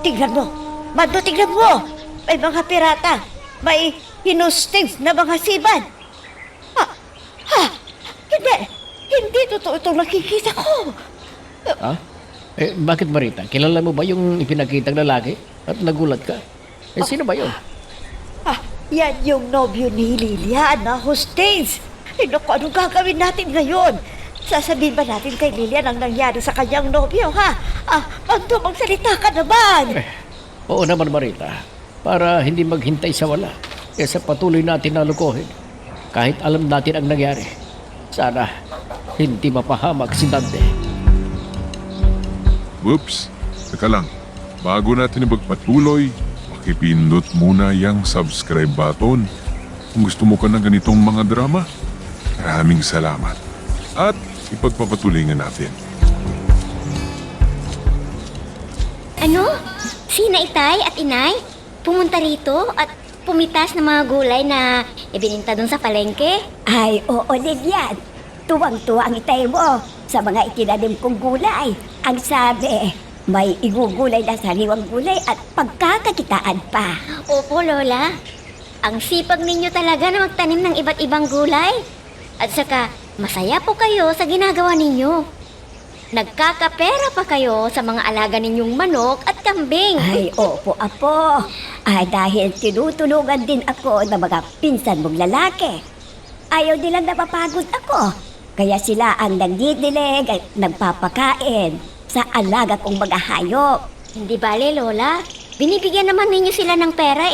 Tignan mo! Mando, tignan mo! May mga pirata. May hinustig na mga siban. Hindi! Hindi totoo itong nakikita ko. Ha? Bakit Marita? Kilala mo ba yung ipinakitang lalaki at nagulat ka? Sino ba yun? Yan yung nobyo ni Lilian na hostage. Naku, anong gagawin natin ngayon? Sasabihin ba natin kay Lilian ang nangyari sa kanyang nobyo, ha? Mando, magsalita ka naman. Oo naman Marita. Para hindi maghintay sa wala. Kesa patuloy natin na lukuhin. Kahit alam natin ang nangyari. Sana hindi mapahamak si Dante. Whoops! Teka lang, bago natin magpatuloy, makipindot muna yung subscribe button. Kung gusto mo ka ng ganitong mga drama, maraming salamat. At ipagpapatuloy nga natin. Ano? Sina itay at inay? Pumunta rito at pumitas ng mga gulay na ibininta dun sa palengke? Ay, oo, Lilian. Tuwang-tuwa ang itay mo sa mga itinanim kong gulay. Ang sabi, may igugulay na sariwang gulay at pagkakakitaan pa. Opo, Lola. Ang sipag ninyo talaga na magtanim ng iba't ibang gulay. At saka, masaya po kayo sa ginagawa ninyo. Nagkakapera pa kayo sa mga alaga ninyong manok at kambing. Ay, opo, apo. Ay, dahil tinutulungan din ako ng mga pinsan mong lalaki. Ayaw nilang napapagod ako. Kaya sila ang nagdidilig at nagpapakain sa alaga kong mga hayop. Hindi bale, Lola. Binibigyan naman ninyo sila ng pera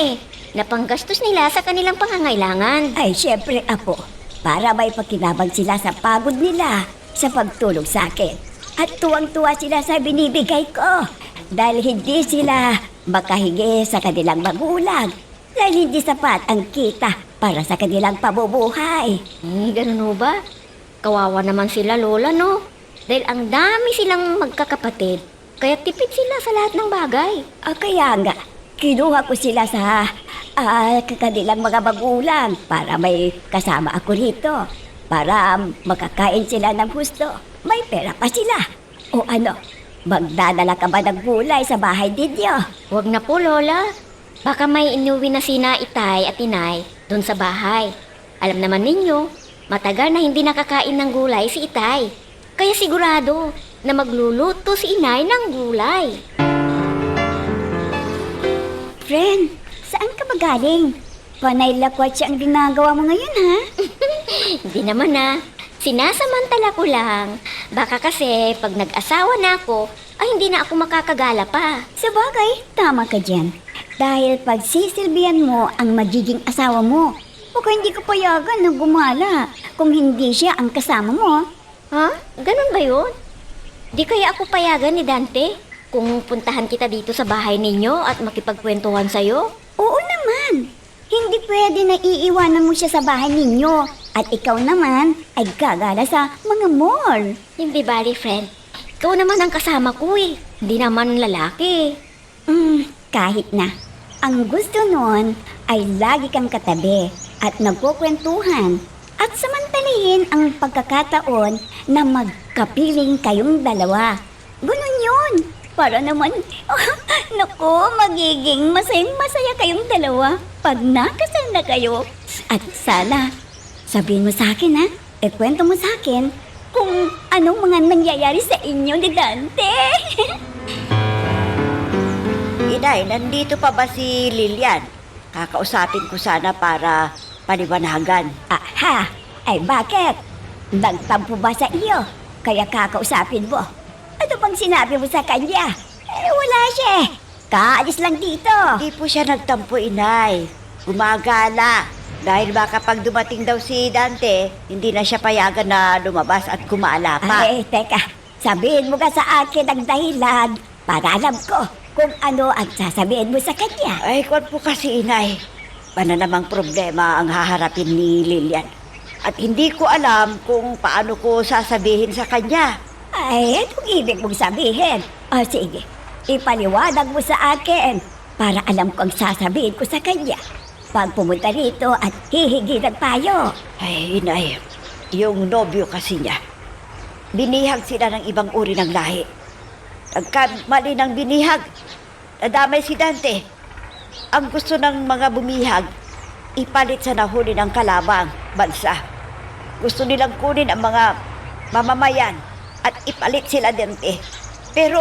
na panggastos nila sa kanilang pangangailangan. Ay, syempre, apo. Para may pakinabang sila sa pagod nila sa pagtulong sa akin. At tuwang-tuwa sila sa binibigay ko. Dahil hindi sila makahingi sa kanilang magulang. Dahil hindi sapat ang kita para sa kanilang pabubuhay. Ganun ho ba? Kawawa naman sila, Lola, no? Dahil ang dami silang magkakapatid. Kaya tipid sila sa lahat ng bagay. Kaya nga, kinuha ko sila sa kanilang mga magulang para may kasama ako rito. Para makakain sila ng gusto. May pera pa sila. O ano, magdadala ka ba ng gulay sa bahay ninyo? Huwag na po, Lola. Baka may inuwi na sina itay at inay doon sa bahay. Alam naman ninyo, matagal na hindi nakakain ng gulay si itay. Kaya sigurado na magluluto si inay ng gulay. Friend, saan ka ba galing? Panay lakwat siya ang ginagawa mo ngayon, ha? Hindi naman Sinasamantala ko lang. Baka kasi pag nag-asawa na ako, ay hindi na ako makakagala pa. Sa bagay, tama ka dyan. Dahil pag sisilbihan mo ang magiging asawa mo, baka hindi ka payagan na gumala kung hindi siya ang kasama mo. Ha? Ganun ba yun? Di kaya ako payagan ni Dante kung puntahan kita dito sa bahay ninyo at makipagkwentuhan sa'yo? Oo naman. Hindi pwede na iiwanan mo siya sa bahay ninyo at ikaw naman ay gagala sa mga mall. Hindi bali, friend. Ikaw naman ang kasama ko Hindi naman lalaki. Kahit na. Ang gusto nun ay lagi kang katabi at nagkukwentuhan at samantalihin ang pagkakataon na magkapiling kayong dalawa. Ganun yun. Para naman, naku, magiging masayang-masaya kayong dalawa pag nakasal na kayo. At sana, sabihin mo sa akin kwento mo sa akin kung anong mga nangyayari sa inyo ni Dante. Inay, nandito pa ba si Lilian? Kakausapin ko sana para paliwanagan. Aha, ay bakit? Nagtampo ba sa iyo? Kaya kakausapin mo. Ano bang sinabi mo sa kanya? Wala siya eh. Kaalis lang dito. Hindi po siya nagtampo, inay. Gumagala. Dahil baka pag dumating daw si Dante, hindi na siya payagan na lumabas at gumala pa. Ay, teka. Sabihin mo ka sa akin ang dahilan para alam ko kung ano ang sasabihin mo sa kanya. Ay, kwan po kasi, inay. Ano namang problema ang haharapin ni Lilian. At hindi ko alam kung paano ko sasabihin sa kanya. Ay, anong ibig mong sabihin? O sige, ipaliwanag mo sa akin para alam ko ang sasabihin ko sa kanya. Pag pumunta rito at hihingi ng payo. Ay, inay. Yung nobyo kasi niya. Binihag sila ng ibang uri ng lahi. Nagkamali ng binihag. Nadamay si Dante. Ang gusto ng mga bumihag, ipalit sa nahuli ng kalabang bansa. Gusto nilang kunin ang mga mamamayan at ipalit sila Dante. Pero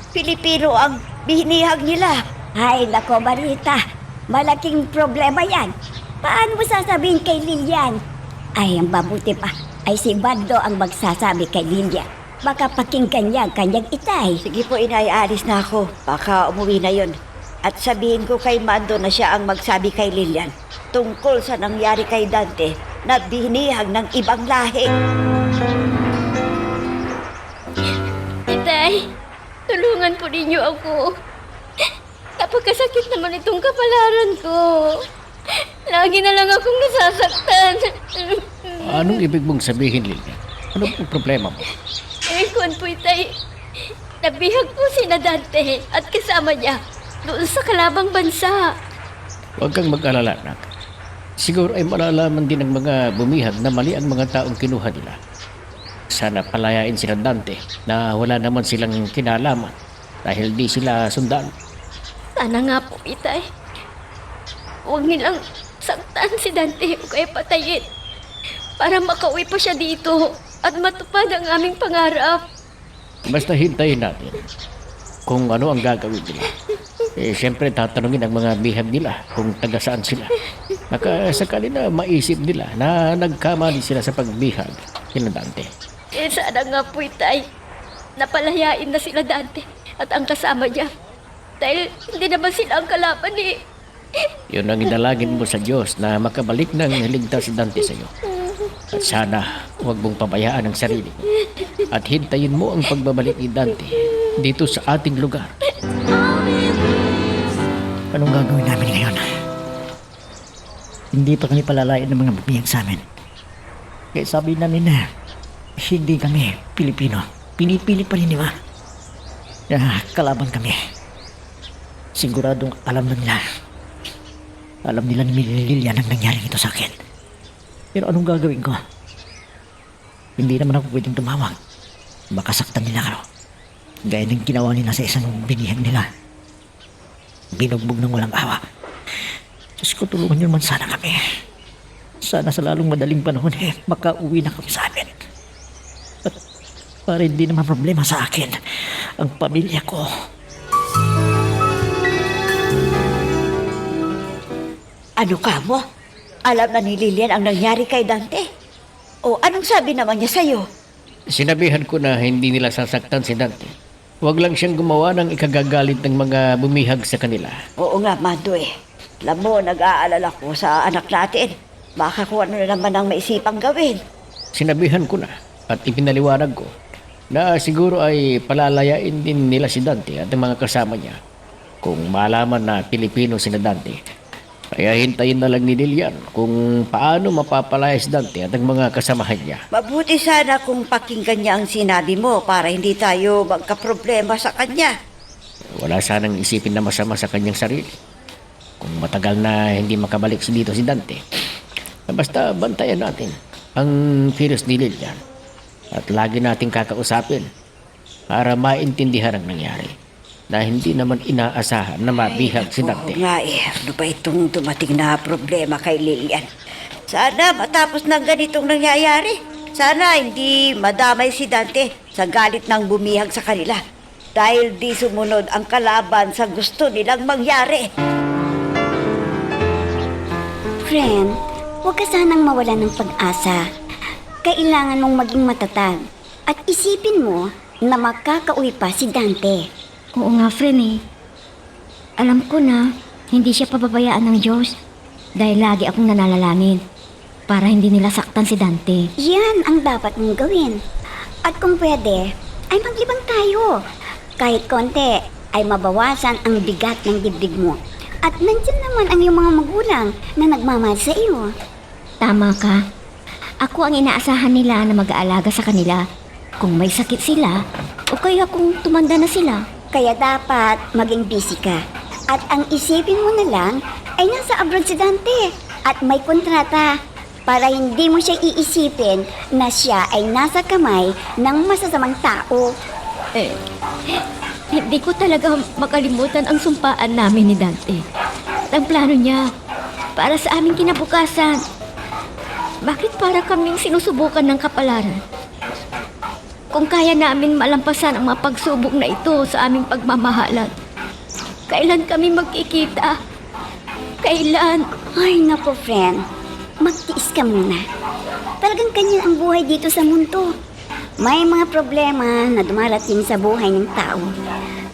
Pilipino ang binihag nila. Ay, nako Marita, malaking problema yan. Paano mo sasabihin kay Lilian? Ay, ang mabuti pa ay si Bando ang magsasabi kay Lilian. Baka pakinggan niya ang kanyang itay. Sige po, inay, alis na ako. Baka umuwi na yon. At sabihin ko kay Mando na siya ang magsabi kay Lilian tungkol sa nangyari kay Dante na binihag ng ibang lahi. Itay, tulungan po ninyo ako. Napagkasakit naman itong kapalaran ko. Lagi na lang akong nasasaktan. Anong ibig mong sabihin, Lilian? Anong problema mo? Kung po itay, nabihag po si Dante at kasama niya doon sa kalabang bansa. Huwag kang mag-alala, anak. Siguro ay malalaman din ng mga bumihag na mali ang mga taong kinuha nila. Sana palayain sila Dante na wala naman silang kinalaman dahil di sila sundalo. Sana nga po itay. Huwag nilang saktan si Dante o kaya patayin para makauwi pa siya dito at matupad ang aming pangarap. Basta hintayin natin kung ano ang gagawin nila. Siyempre tatanungin ang mga bihag nila kung taga saan sila. Baka sakali na maisip nila na nagkamali sila sa pagbihag kina Dante. Sana nga po itay, napalayain na sila Dante at ang kasama niya. Dahil hindi naman sila ang kalaban eh. Yun ang idalagin mo sa Diyos na makabalik ng ligtas si Dante sa iyo. At sana huwag mong pabayaan ang sarili mo. At hintayin mo ang pagbabalik ni Dante dito sa ating lugar. Anong gagawin namin ngayon? Hindi pa kami palalayan ng mga bumiyag sa amin. Kaya sabi namin na hindi kami Pilipino. Pinipilit pa rin nila. Kalaban kami. Siguradong alam na nila. Alam nila ni Lilian ang nangyari ito sa akin. Pero anong gagawin ko? Hindi naman ako pwedeng tumawag. Baka saktan nila ako. Gaya ng ginawa nila sa isang binihag nila. Binugbog ng walang awa. Diyos ko, tulungan niyo naman sana kami. Sana sa lalong madaling panahon makauwi na kami sa amin. At para hindi naman problema sa akin ang pamilya ko. Ano ka mo? Alam na ni Lilian ang nangyari kay Dante? O anong sabi naman niya sa'yo? Sinabihan ko na hindi nila sasaktan si Dante. Huwag lang siyang gumawa ng ikagagalit ng mga bumihag sa kanila. Oo nga, Mando eh. Alam mo, nag-aalala ko sa anak natin. Baka kung ano na naman ang maisipang gawin. Sinabihan ko na at ipinaliwanag ko na siguro ay palalayain din nila si Dante at ang mga kasama niya kung malaman na Pilipino si Dante. Kaya hintayin na lang ni Lilian kung paano mapapalaya si Dante at ang mga kasamahan niya. Mabuti sana kung pakinggan niya ang sinabi mo para hindi tayo magkaproblema sa kanya. Wala sanang isipin na masama sa kanyang sarili. Kung matagal na hindi makabalik dito si Dante, basta bantayan natin ang kilos ni Lilian at lagi nating kakausapin para maintindihan ang nangyari na hindi naman inaasahan na mabihag si Dante. Oo nga eh, ano ba itong dumating na problema kay Lilian? Sana matapos ng ganitong nangyayari. Sana hindi madamay si Dante sa galit ng bumihag sa kanila. Dahil di sumunod ang kalaban sa gusto nilang mangyari. Friend, huwag ka sanang mawala ng pag-asa. kailangan mong maging matatag. At isipin mo na makakauwi pa si Dante. Oo nga, friend eh. Alam ko na hindi siya pababayaan ng Diyos dahil lagi akong nanalalamin para hindi nila saktan si Dante. Yan ang dapat mong gawin. At kung pwede, ay maglibang tayo. Kahit konti, ay mabawasan ang bigat ng dibdib mo. At nandyan naman ang iyong mga magulang na nagmamahal sa iyo. Tama ka. Ako ang inaasahan nila na mag-aalaga sa kanila kung may sakit sila o kaya kung tumanda na sila. Kaya dapat maging busy ka. At ang isipin mo na lang ay nasa abroad si Dante at may kontrata para hindi mo siya iisipin na siya ay nasa kamay ng masasamang tao. Hindi ko talaga makalimutan ang sumpaan namin ni Dante. At ang plano niya para sa aming kinabukasan. Bakit para kaming sinusubukan ng kapalaran? Kung kaya namin malampasan ang mga pagsubok na ito sa aming pagmamahalan, kailan kami magkikita? Kailan? Ay, naku, friend. Magtiis ka muna. Talagang kanya ang buhay dito sa mundo. May mga problema na dumarating sa buhay ng tao.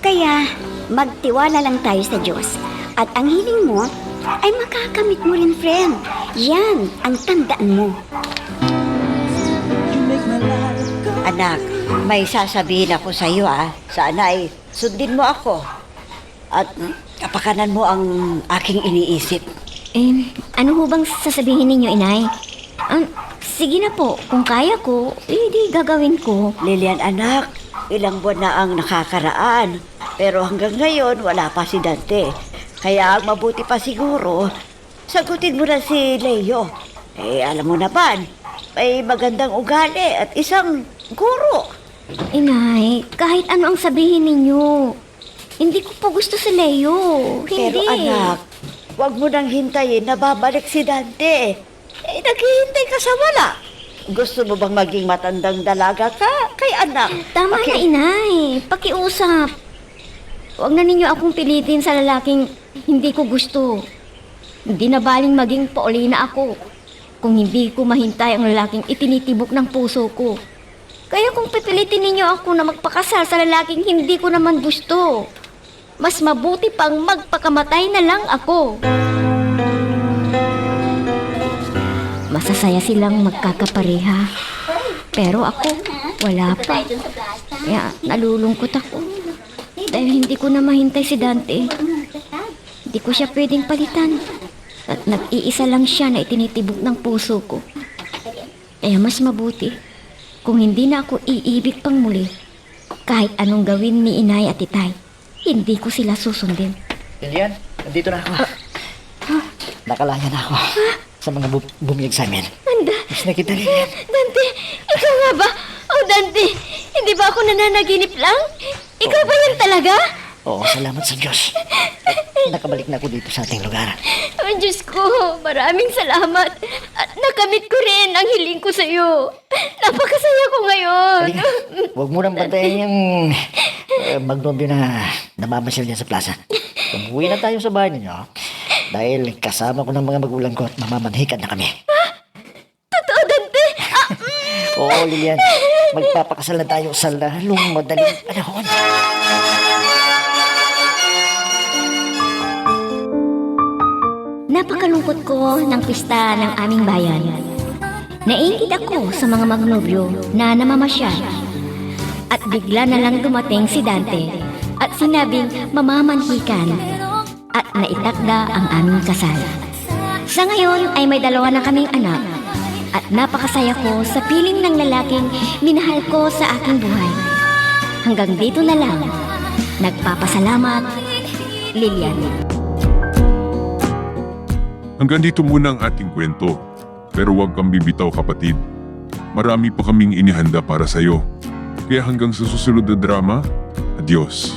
Kaya, magtiwala lang tayo sa Diyos. At ang hiling mo ay makakamit mo rin, friend. Yan ang tandaan mo. Anak, may sasabihin ako sa iyo Sana ay sundin mo ako. At kapakanan mo ang aking iniisip. Ano ho bang sasabihin ninyo, Inay? Sige na po, kung kaya ko, di gagawin ko. Lilian anak, ilang buwan na ang nakakaraan. Pero hanggang ngayon, wala pa si Dante. Kaya ang mabuti pa siguro, sagutin mo na si Leo. Alam mo naman, may magandang ugali at isang guro. Inay, kahit ano ang sabihin ninyo, hindi ko po gusto si Leo. Pero Hindi. anak, huwag mo nang hintayin na babalik si Dante. Naghihintay ka sa wala. Gusto mo bang maging matandang dalaga ka kay anak? Tama na, Inay. Pakiusap. Huwag na ninyo akong pilitin sa lalaking hindi ko gusto. Hindi na baling maging Paulina ako kung hindi ko mahintay ang lalaking itinitibok ng puso ko. Kaya kung pipilitin ninyo ako na magpakasal sa lalaking hindi ko naman gusto, mas mabuti pang magpakamatay na lang ako. Masasaya silang magkakapareha. Pero ako, wala pa. Kaya nalulungkot ako. Dahil hindi ko na mahintay si Dante. Hindi ko siya pwedeng palitan. At nag-iisa lang siya na itinitibok ng puso ko. Kaya mas mabuti kung hindi na ako iibig pang muli. Kahit anong gawin ni Inay at Itay, hindi ko sila susundin. Lilian, nandito na ako. Nakalaya na ako sa mga bumiyag sa amin. Mas nakita, Lilian. Dante, ikaw nga ba? Oh, Dante, hindi ba ako nananaginip lang? Ikaw ba yan talaga? Oo, salamat sa Diyos. Nakabalik na ako dito sa ating lugar. Oh, Diyos ko, maraming salamat. At nakamit ko rin ang hiling ko sa iyo. Napakasaya ko ngayon. Halika, huwag mo nang bantayan yung magnobyo na namamasyal dyan sa plaza. Umuwi na tayo sa bahay ninyo. Dahil kasama ko ng mga magulang ko at mamamanhikan na kami. Totoo, Dante. Oo, Lilian. Magpapakasal na tayo sa lalong madaling panahon. Napakalungkot ko ng pista ng aming bayan. Naiingit ako sa mga magnobyo na namamasyal. At bigla na lang dumating si Dante at sinabing mamamanhikan at naitakda ang aming kasal. Sa ngayon ay may 2 na kaming anak at napakasaya ko sa piling ng lalaking minahal ko sa aking buhay. Hanggang dito na lang. Nagpapasalamat, Lilian. Hanggang dito muna ang ating kwento. Pero huwag kang bibitaw, kapatid. Marami pa kaming inihanda para sa'yo. Kaya hanggang sa susunod na drama, adios.